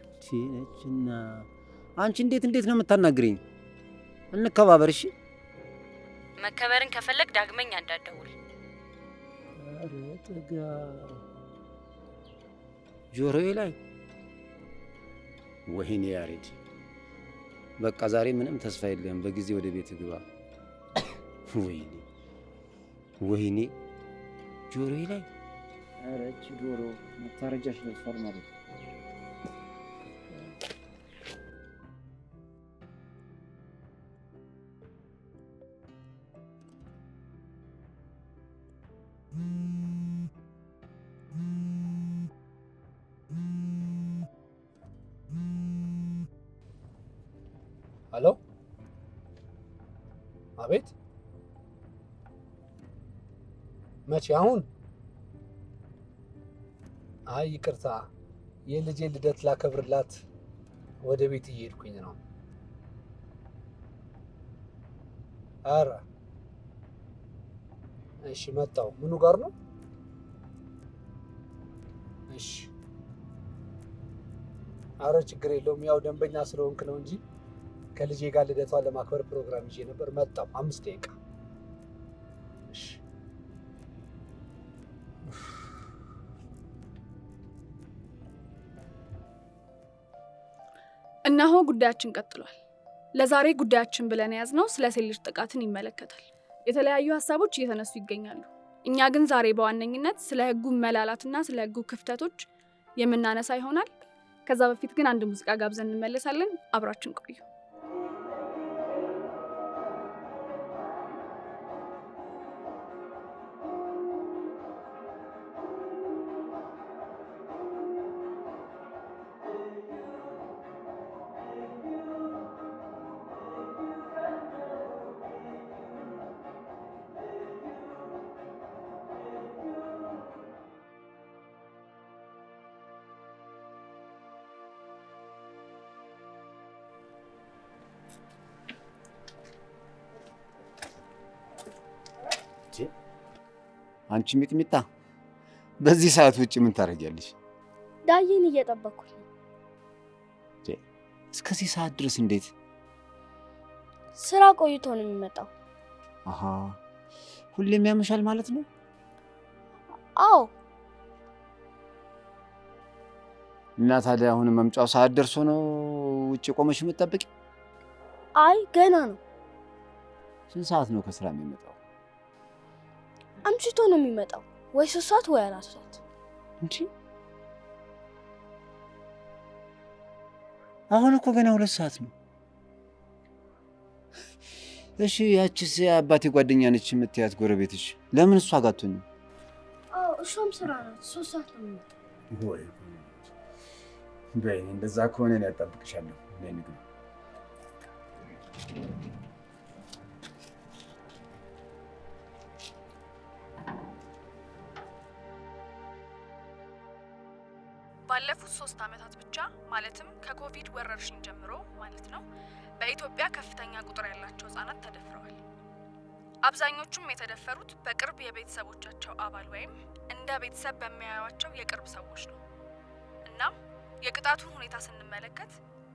ነችና አንቺ እንዴት ነው የምታናግሪኝ? እንከባበር እሺ። መከበርን ከፈለግ ዳግመኛ እንዳትደውል። ኧረ ጥጋ ጆሮዬ ላይ ወይኔ ያሬድ፣ በቃ ዛሬ ምንም ተስፋ የለም። በጊዜ ወደ ቤት ግባ። ወይኔ ጆሮዬ ላይ ኧረ እቺ ጆሮ መታረጃሽ ደርሷል ማለት ነው። ሄሎ፣ አቤት። መቼ? አሁን? አይ ይቅርታ፣ የልጄ ልደት ላከብርላት ወደ ቤት እየሄድኩኝ ነው። ኧረ እሺ፣ መጣሁ። ምኑ ጋር ነው? እሺ፣ ኧረ ችግር የለውም። ያው ደንበኛ ስለሆንክ ነው እንጂ ከልጄ ጋር ልደቷን ለማክበር ፕሮግራም ይዤ ነበር። መጣሁ። 5 ደቂቃ። እሺ። እነሆ ጉዳያችን ቀጥሏል። ለዛሬ ጉዳያችን ብለን የያዝነው ስለ ሴት ልጅ ጥቃትን ይመለከታል። የተለያዩ ሀሳቦች እየተነሱ ይገኛሉ። እኛ ግን ዛሬ በዋነኝነት ስለ ሕጉ መላላትና ስለ ሕጉ ክፍተቶች የምናነሳ ይሆናል። ከዛ በፊት ግን አንድ ሙዚቃ ጋብዘን እንመለሳለን። አብራችን ቆዩ። አንቺ ሚጥሚጣ በዚህ ሰዓት ውጪ ምን ታደርጊያለሽ? ዳዬን እየጠበኩኝ ነው። እስከዚህ ሰዓት ድረስ እንዴት? ስራ ቆይቶ ነው የሚመጣው። አሃ፣ ሁሌም ያመሻል ማለት ነው? አዎ። እና ታዲያ አሁን መምጫው ሰዓት ደርሶ ነው ውጪ ቆመሽ የምትጠብቂ? አይ ገና ነው። ስንት ሰዓት ነው ከስራ የሚመጣው? አምሽቶ ነው የሚመጣው። ወይ 3 ሰዓት ወይ 4 ሰዓት። እንጂ አሁን እኮ ገና 2 ሰዓት ነው። እሺ ያቺስ የአባቴ ጓደኛ ነች የምትያት ጎረቤትሽ፣ ለምን እሷ ጋር አትሆኝም? አዎ እሷም ስራ ናት። 3 ሰዓት ነው የሚመጣው። ወይ በይ፣ እንደዛ ከሆነ እኔ አጠብቅሻለሁ። ነይ ንግባ። ባለፉት 3 ዓመታት ብቻ ማለትም ከኮቪድ ወረርሽኝ ጀምሮ ማለት ነው በኢትዮጵያ ከፍተኛ ቁጥር ያላቸው ህጻናት ተደፍረዋል። አብዛኞቹም የተደፈሩት በቅርብ የቤተሰቦቻቸው አባል ወይም እንደ ቤተሰብ በሚያዩዋቸው የቅርብ ሰዎች ነው። እናም የቅጣቱን ሁኔታ ስንመለከት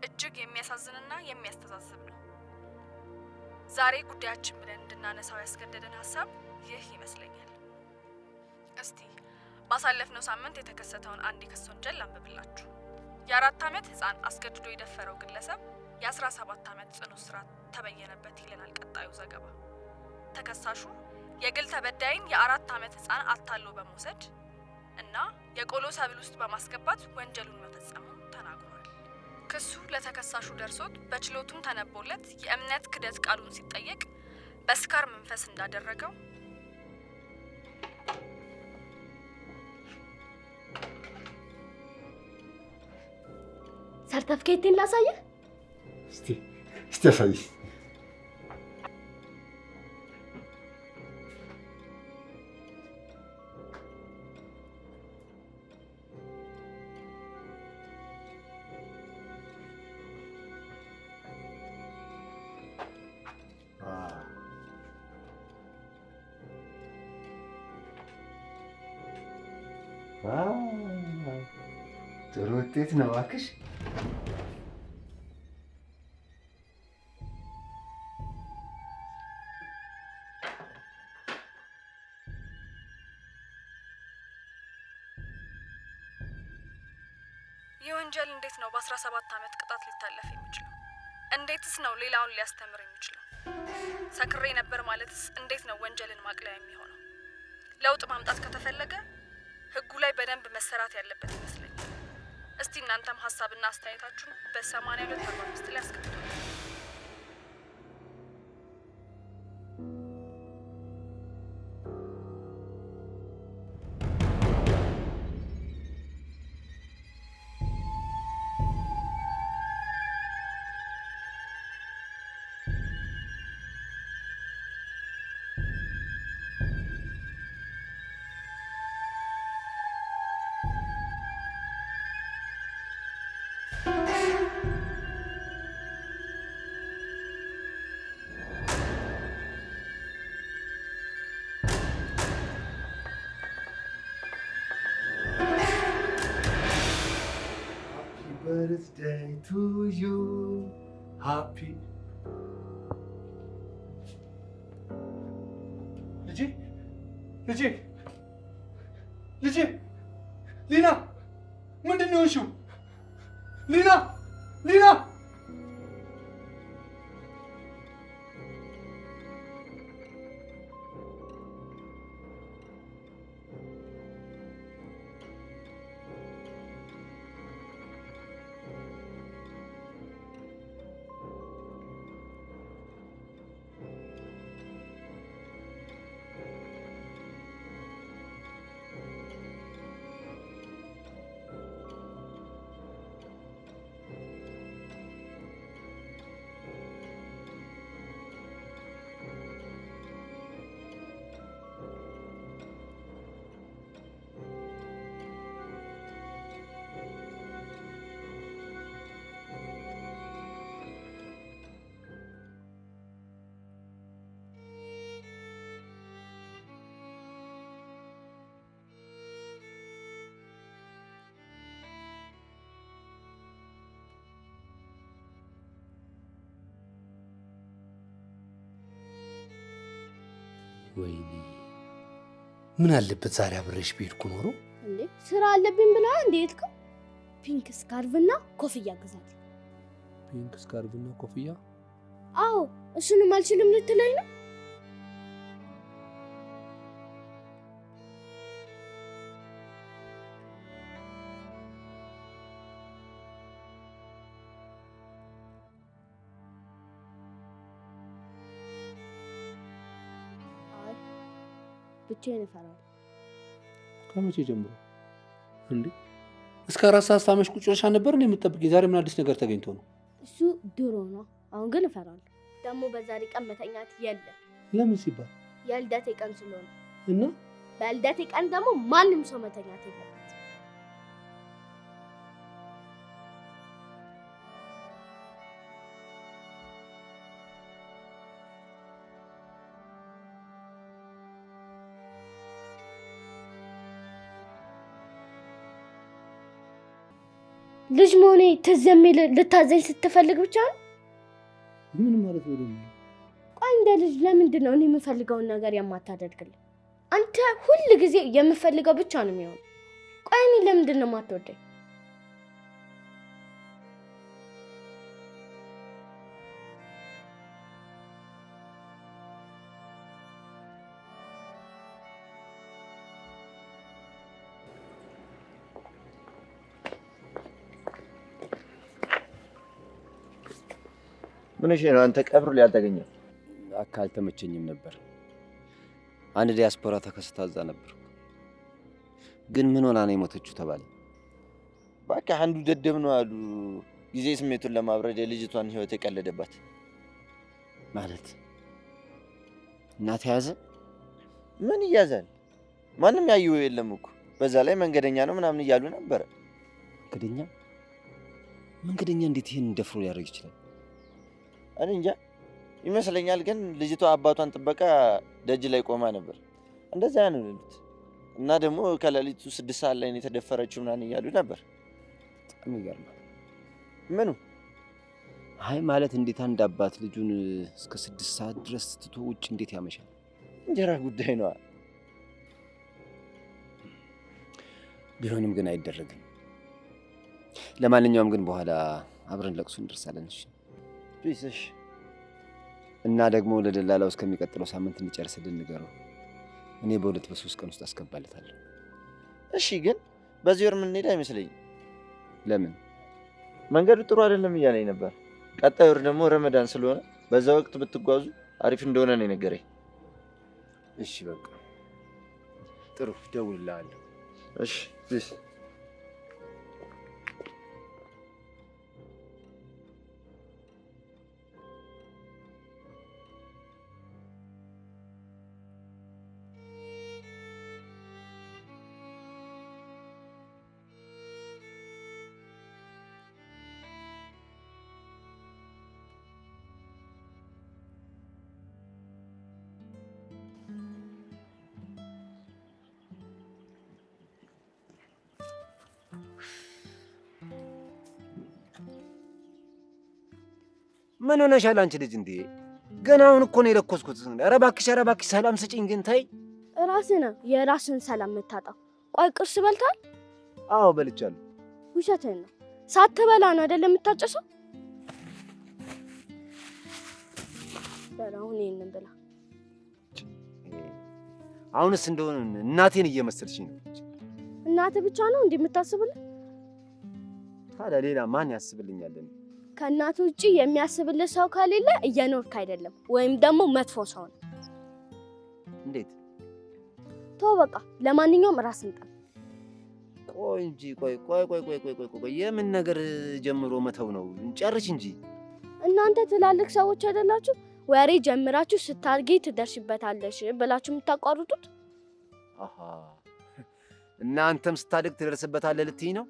እጅግ የሚያሳዝንና የሚያስተዛዝብ ነው። ዛሬ ጉዳያችን ብለን እንድናነሳው ያስገደደን ሀሳብ ይህ ይመስለኛል። እስቲ ባሳለፍነው ሳምንት የተከሰተውን አንድ የክስ ወንጀል አንብብላችሁ። የ4 ዓመት ህፃን አስገድዶ የደፈረው ግለሰብ የ17 ዓመት ጽኑ እስራት ተበየነበት ይለናል ቀጣዩ ዘገባ። ተከሳሹ የግል ተበዳይን የ4 ዓመት ህፃን አታሎ በመውሰድ እና የቆሎ ሰብል ውስጥ በማስገባት ወንጀሉን መፈጸሙን ተናግሯል። ክሱ ለተከሳሹ ደርሶት በችሎቱም ተነቦለት የእምነት ክደት ቃሉን ሲጠየቅ በስካር መንፈስ እንዳደረገው ሰርተፍኬቴን ላሳየህ? እስቲ አሳይ። ጥሩ ውጤት ነው እባክሽ። ይህ ወንጀል እንዴት ነው በ17 ዓመት ቅጣት ሊታለፍ የሚችለው? እንዴትስ ነው ሌላውን ሊያስተምር የሚችለው? ሰክሬ ነበር ማለትስ እንዴት ነው ወንጀልን ማቅለያ የሚሆነው? ለውጥ ማምጣት ከተፈለገ ህጉ ላይ በደንብ መሰራት ያለበት ይመስለኛል። እስቲ እናንተም ሀሳብና አስተያየታችሁን በ8245 ላይ አስቀምጡ። birthday to you. Happy. ልጄ ሊና ምንድን ነው እሺው? ሊና ወይኔ ምን አለበት ዛሬ አብሬሽ ብሄድኩ ኖሮ። እንዴ ስራ አለብኝ ብላ እንዴ የትከው? ፒንክ ስካርቭና ኮፍያ ግዛት። ፒንክ ስካርቭና ኮፍያ? አዎ እሱንም አልችልም ልትለኝ ነው? ብቻዬን እፈራለሁ። ከመቼ ጀምሮ እንዴ? እስከ 4 ሰዓት ሳመሽ ቁጭ ብለሽ ነበር እንዴ የምትጠብቂኝ? ዛሬ ምን አዲስ ነገር ተገኝቶ ነው? እሱ ድሮ ነው። አሁን ግን እፈራለሁ። ደግሞ በዛሬ ቀን መተኛት የለም። ለምን ሲባል? የልደቴ ቀን ስለሆነ እና በልደቴ ቀን ደግሞ ማንም ሰው መተኛት የለበት። ልጅ መሆኔ ትዝ የሚል ልታዘኝ ስትፈልግ ብቻ ነው? ምን ማለት ነው ደግሞ? ቆይ እንደ ልጅ ለምንድን ነው እኔ የምፈልገውን ነገር የማታደርግልኝ? አንተ ሁል ጊዜ የምፈልገው ብቻ ነው የሚሆነው። ቆይ እኔ ለምንድን ነው የማትወደኝ? ምን ነው አንተ ቀብሩ ላይ አልተገኘም? አልተመቸኝም ነበር። አንድ ዲያስፖራ ተከስታ እዛ ነበር። ግን ምን ሆና ነው የሞተችው ተባለ። በቃ አንዱ ደደብ ነው አሉ። ጊዜ ስሜቱን ለማብረድ የልጅቷን ህይወት የቀለደባት ማለት። እናት ያዘ? ምን ይያዛል? ማንም ያየው የለም እኮ። በዛ ላይ መንገደኛ ነው ምናምን እያሉ ነበር። መንገደኛ እንዴት ይሄን ደፍሮ ሊያደርግ ይችላል? እኔ እንጃ ይመስለኛል። ግን ልጅቷ አባቷን ጥበቃ ደጅ ላይ ቆማ ነበር። እንደዛ ነው ልጅት እና ደግሞ ከሌሊቱ 6 ሰዓት ላይ ነው የተደፈረችው ምናምን እያሉ ነበር። በጣም ይገርማል። ምኑ? አይ ማለት እንዴት አንድ አባት ልጁን እስከ 6 ሰዓት ድረስ ትቶ ውጭ እንዴት ያመሻል? እንጀራ ጉዳይ ነው። ቢሆንም ግን አይደረግም። ለማንኛውም ግን በኋላ አብረን ለቅሶ እንደርሳለን። እሺ ፒስሽ እና ደግሞ ለደላላው እስከሚቀጥለው ሳምንት እንዲጨርስልን ንገረው። እኔ በ2 በ3 ቀን ውስጥ አስገባለታለሁ። እሺ፣ ግን በዚህ ወር የምንሄድ አይመስለኝም። ለምን? መንገዱ ጥሩ አይደለም እያለኝ ነበር። ቀጣይ ወር ደግሞ ረመዳን ስለሆነ በዛ ወቅት ብትጓዙ አሪፍ እንደሆነ ነው የነገረኝ። እሺ በቃ ጥሩ፣ ደውልልሃለሁ። እሺ ፒስ። ምን ሆነሻል አንቺ ልጅ እንዴ? ገና አሁን እኮ ነው የለኮስኩት። ኧረ እባክሽ ሰላም ስጪኝ ግን ተይ። ራስህ ነው የራስህን ሰላም የምታጣው። ቆይ ቁርስ በልተሃል? አዎ በልቻለሁ። ውሸትህን ነው። ሳትበላ ነው አይደለም የምታጨሰው? በላሁን ይሄንን ብላ። አሁንስ እንደሆነ እናቴን እየመሰልሽኝ ነው። እናትህ ብቻ ነው እንዴ የምታስብልህ? ታዲያ ሌላ ማን ያስብልኛል? ከእናትህ ውጪ የሚያስብልህ ሰው ከሌለ እየኖርክ አይደለም፣ ወይም ደግሞ መጥፎ ሰው ነው። እንዴት? ተው በቃ። ለማንኛውም ራስን ጠብቅ። ቆይ እንጂ ቆይ የምን ነገር ጀምሮ መተው ነው? ጨርሽ እንጂ። እናንተ ትላልቅ ሰዎች አይደላችሁ? ወሬ ጀምራችሁ ስታድጊ ትደርሽበታለሽ ብላችሁ የምታቋርጡት? አሃ እና አንተም ስታድግ ትደርስበታለህ ልትይ ነው?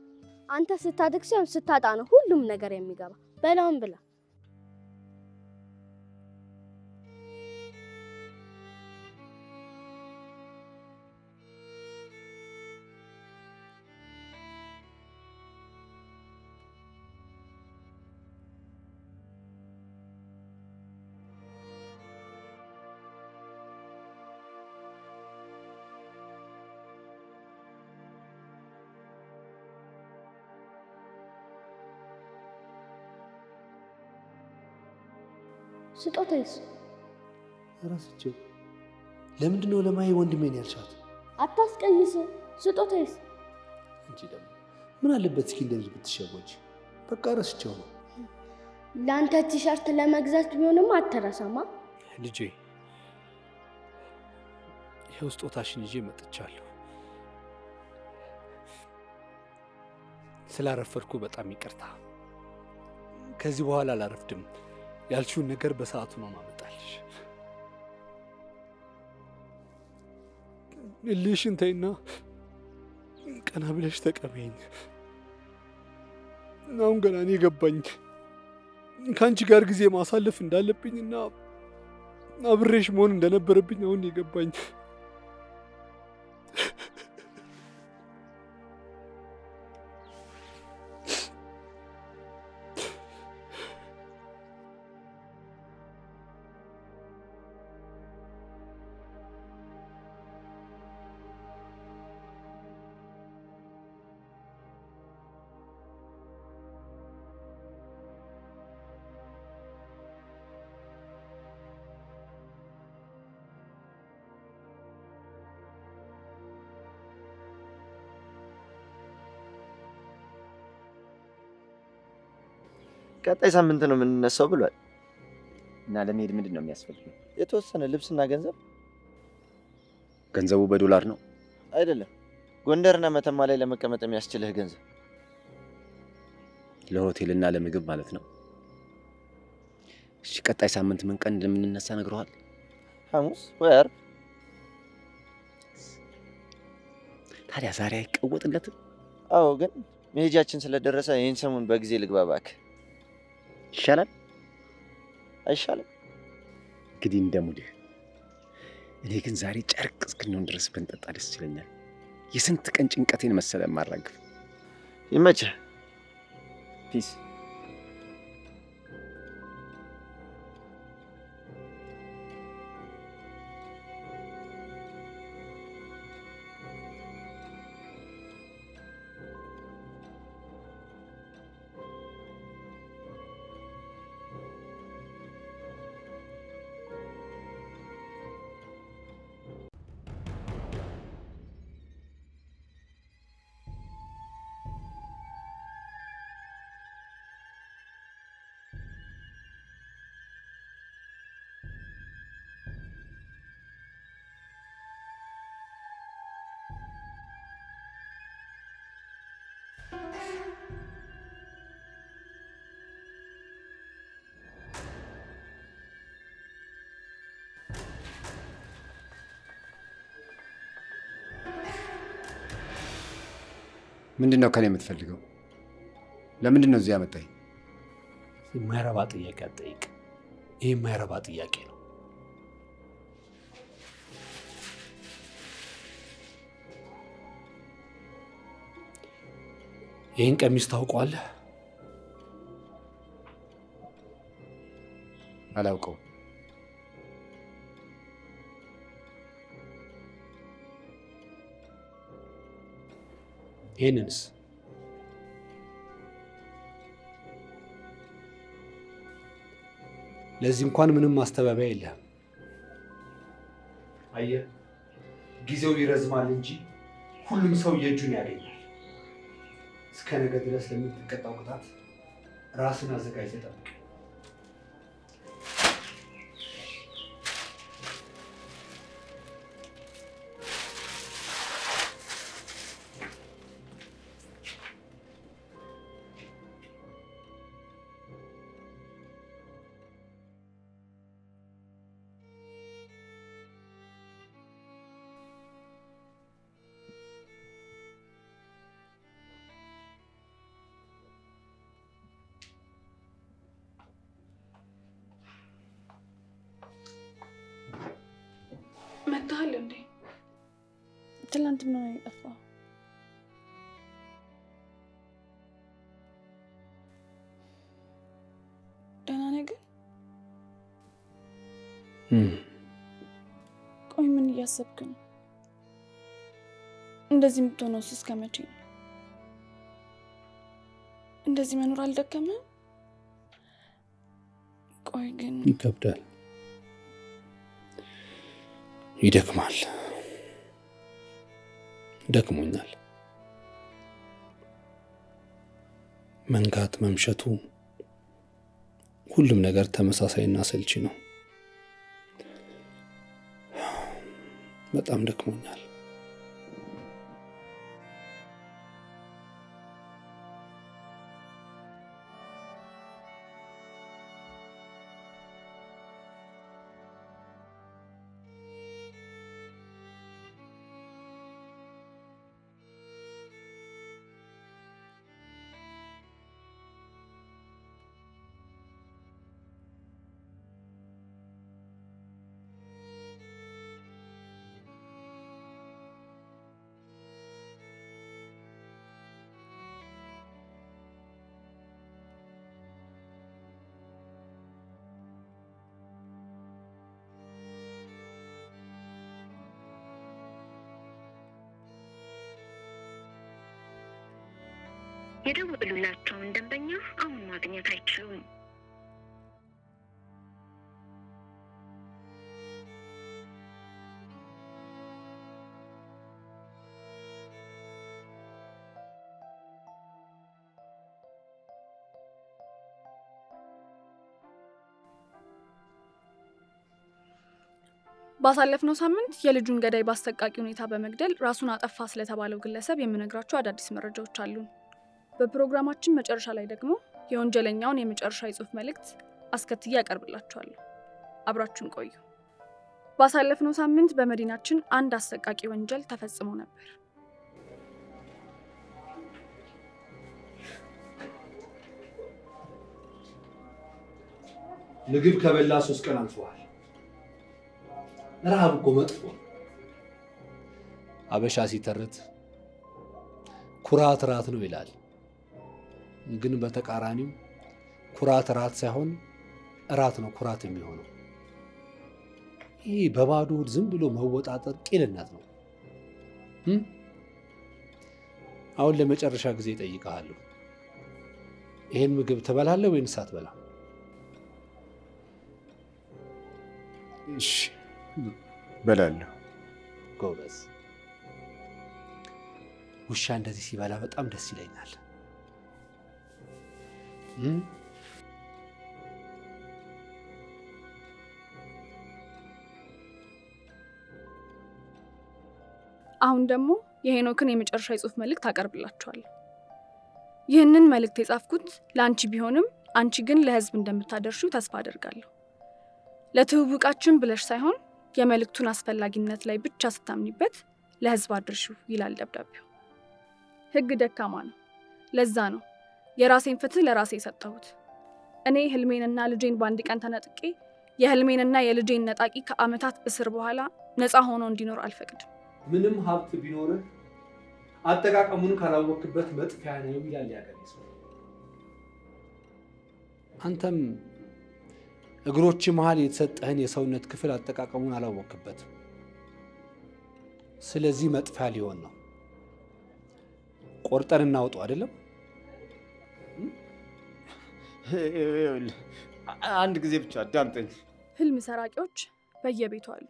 አንተ ስታድግ ሳይሆን ስታጣ ነው ሁሉም ነገር የሚገባ። በላውን ብላ። ስጦታዬስ? እረስቼው። ለምንድን ነው ለማዬ ወንድሜን ያልሻት? አታስቀይስ። ስጦታዬስ? አንቺ ደግሞ ምን አለበት እስኪ እንደዚህ ብትሸወጂ። በቃ እረስቼው ነው። ለአንተ ቲሸርት ለመግዛት ቢሆንም አትረሳማ። ልጄ ይኸው ስጦታሽን ይዤ መጥቻለሁ። ስላረፈድኩ በጣም ይቅርታ። ከዚህ በኋላ አላረፍድም። ያልሽውን ነገር በሰዓቱ ነው ማመጣልሽ። እልሽን ተይና ቀና ብለሽ ተቀበይኝ። አሁን ገና እኔ ገባኝ ከአንቺ ጋር ጊዜ ማሳለፍ እንዳለብኝና አብሬሽ መሆን እንደነበረብኝ አሁን የገባኝ። ቀጣይ ሳምንት ነው የምንነሳው ብሏል። እና ለመሄድ ምንድን ነው የሚያስፈልገው? የተወሰነ ልብስና ገንዘብ። ገንዘቡ በዶላር ነው አይደለም? ጎንደርና መተማ ላይ ለመቀመጥ የሚያስችልህ ገንዘብ። ለሆቴልና ለምግብ ማለት ነው። እሺ ቀጣይ ሳምንት ምን ቀን እንደምንነሳ ነግረዋል? ሐሙስ ወይ ዓርብ። ታዲያ ዛሬ አይቀወጥለትም? አዎ፣ ግን መሄጃችን ስለደረሰ ይህን ሰሞን በጊዜ ልግባ እባክህ። ይሻላል አይሻልም? እንግዲህ እንደሙድህ። እኔ ግን ዛሬ ጨርቅ እስክንሆን ድረስ ብንጠጣ ደስ ይለኛል። የስንት ቀን ጭንቀቴን መሰለ ማራግፍ። ይመችህ። ፒስ። ምንድን ነው ከኔ የምትፈልገው? ለምንድን ነው እዚህ ያመጣኝ? የማይረባ ጥያቄ አትጠይቅ። ይህ የማይረባ ጥያቄ ነው። ይህን ቀሚስ ታውቀዋለህ? አላውቀውም። ይህንንስ? ለዚህ እንኳን ምንም ማስተባበያ የለህም። አየህ፣ ጊዜው ይረዝማል እንጂ ሁሉም ሰው የእጁን ያገኛል። እስከ ነገ ድረስ ለምትቀጣው ቅጣት ራስን አዘጋጅተህ ጠብቅ። መታሃል እንዴ? ትላንት ምን ነው የጠፋው? ደህና ነህ ግን? ቆይ ምን እያሰብክ ነው? እንደዚህ የምትሆነው እስከ መቼ ነው? እንደዚህ መኖር አልደከመም? ቆይ ግን ይከብዳል፣ ይደክማል። ደክሞኛል። መንጋት፣ መምሸቱ፣ ሁሉም ነገር ተመሳሳይና ሰልቺ ነው። በጣም ደክሞኛል። የደወሉላቸውን ደንበኛ አሁን ማግኘት አይችሉም። ባሳለፍነው ሳምንት የልጁን ገዳይ በአሰቃቂ ሁኔታ በመግደል ራሱን አጠፋ ስለተባለው ግለሰብ የምነግራችሁ አዳዲስ መረጃዎች አሉን። በፕሮግራማችን መጨረሻ ላይ ደግሞ የወንጀለኛውን የመጨረሻ የጽሑፍ መልእክት አስከትዬ ያቀርብላችኋለሁ። አብራችሁን ቆዩ። ባሳለፍነው ሳምንት በመዲናችን አንድ አሰቃቂ ወንጀል ተፈጽሞ ነበር። ምግብ ከበላ 3 ቀን አልፈዋል። ረሃብ እኮ መጥፎ ነው። አበሻ ሲተርት ኩራት ራት ነው ይላል። ግን በተቃራኒው ኩራት ራት ሳይሆን እራት ነው ኩራት የሚሆነው። ይህ በባዶ ዝም ብሎ መወጣጠር ቂልነት ነው። አሁን ለመጨረሻ ጊዜ እጠይቅሃለሁ፣ ይህን ምግብ ትበላለህ ወይንስ አትበላም? እሺ በላለሁ። ጎበዝ። ውሻ እንደዚህ ሲበላ በጣም ደስ ይለኛል። አሁን ደግሞ የሄኖክን የመጨረሻ የጽሁፍ መልእክት አቀርብላችኋለሁ። ይህንን መልእክት የጻፍኩት ለአንቺ ቢሆንም አንቺ ግን ለህዝብ እንደምታደርሺው ተስፋ አደርጋለሁ። ለትውውቃችን ብለሽ ሳይሆን የመልእክቱን አስፈላጊነት ላይ ብቻ ስታምኒበት ለህዝብ አድርሺው ይላል ደብዳቤው። ህግ ደካማ ነው። ለዛ ነው የራሴን ፍትህ ለራሴ የሰጠሁት። እኔ ህልሜንና ልጄን በአንድ ቀን ተነጥቄ የህልሜንና የልጄን ነጣቂ ከአመታት እስር በኋላ ነፃ ሆኖ እንዲኖር አልፈቅድም። ምንም ሀብት ቢኖርህ አጠቃቀሙን ካላወቅበት መጥፊያ ነው ይላል ያገሬ ሰው። አንተም እግሮች መሃል የተሰጠህን የሰውነት ክፍል አጠቃቀሙን አላወቅበትም። ስለዚህ መጥፊያ ሊሆን ነው። ቆርጠን እናውጣው አይደለም? አንድ ጊዜ ብቻ አዳምጠኝ። ህልም ሰራቂዎች በየቤቱ አሉ።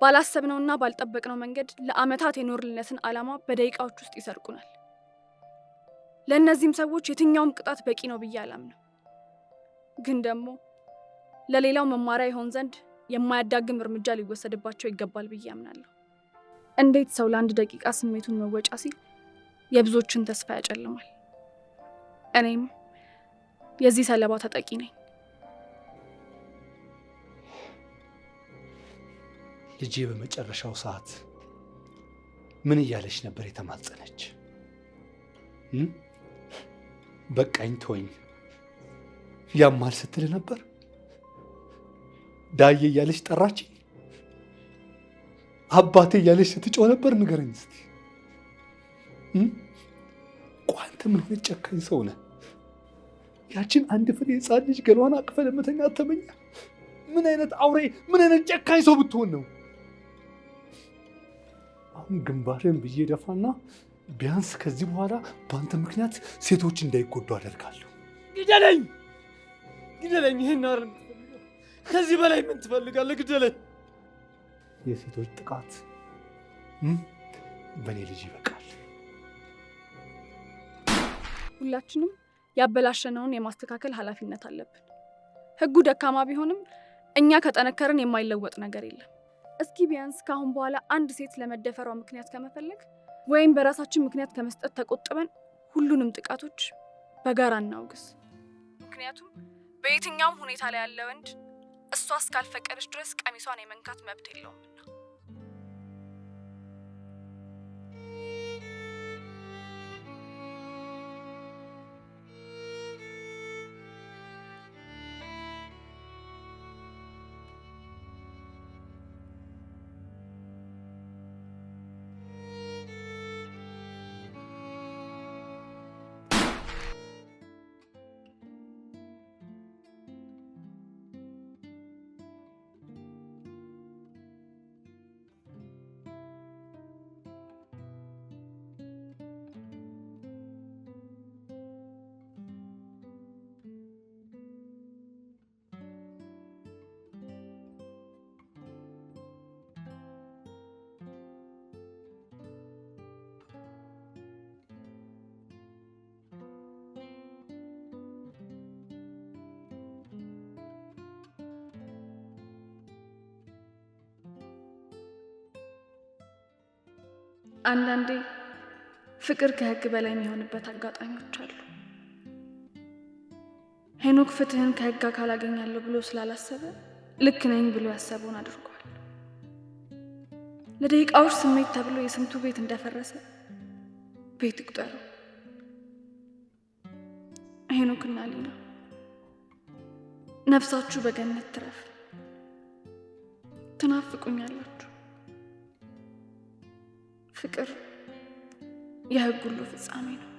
ባላሰብነውና ባልጠበቅነው መንገድ ለአመታት የኖርልነትን ዓላማ በደቂቃዎች ውስጥ ይሰርቁናል። ለእነዚህም ሰዎች የትኛውም ቅጣት በቂ ነው ብዬ አላምንም። ግን ደግሞ ለሌላው መማሪያ ይሆን ዘንድ የማያዳግም እርምጃ ሊወሰድባቸው ይገባል ብዬ አምናለሁ። እንዴት ሰው ለአንድ ደቂቃ ስሜቱን መወጫ ሲል የብዙዎችን ተስፋ ያጨልማል። እኔም የዚህ ሰለባ ተጠቂ ነኝ። ልጄ በመጨረሻው ሰዓት ምን እያለች ነበር የተማጸነች? በቃኝ ተወኝ ያማል ስትል ነበር? ዳዬ እያለች ጠራችኝ? አባቴ እያለች ስትጮህ ነበር? ንገረኝ እስቲ። ቆይ አንተ ምን አይነት ጨካኝ ሰው ነህ? ያችን አንድ ፍሬ ሕፃን ልጅ ገሏን አቅፈ ለመተኛት ተመኛ? ምን አይነት አውሬ፣ ምን አይነት ጨካኝ ሰው ብትሆን ነው? አሁን ግንባርን ብዬ ደፋና ቢያንስ ከዚህ በኋላ በአንተ ምክንያት ሴቶች እንዳይጎዱ አደርጋለሁ። ግደለኝ፣ ግደለኝ። ይሄን አር ከዚህ በላይ ምን ትፈልጋለህ? ግደለኝ። የሴቶች ጥቃት በእኔ ልጅ ይበቃል። ሁላችንም ያበላሸነውን የማስተካከል ኃላፊነት አለብን። ህጉ ደካማ ቢሆንም እኛ ከጠነከርን የማይለወጥ ነገር የለም። እስኪ ቢያንስ ካሁን በኋላ አንድ ሴት ለመደፈሯ ምክንያት ከመፈለግ ወይም በራሳችን ምክንያት ከመስጠት ተቆጥበን ሁሉንም ጥቃቶች በጋራ እናውግዝ። ምክንያቱም በየትኛውም ሁኔታ ላይ ያለ ወንድ እሷ እስካልፈቀደች ድረስ ቀሚሷን የመንካት መብት የለውምና። አንዳንዴ ፍቅር ከህግ በላይ የሚሆንበት አጋጣሚዎች አሉ። ሄኖክ ፍትህን ከህግ አካል አገኛለሁ ብሎ ስላላሰበ ልክ ነኝ ብሎ ያሰበውን አድርጓል። ለደቂቃዎች ስሜት ተብሎ የስንቱ ቤት እንደፈረሰ ቤት ይቁጠሩ። ሄኖክና ሊና ነፍሳችሁ በገነት ትረፍ። ትናፍቁኛላችሁ። ፍቅር የህግ ሁሉ ፍጻሜ ነው።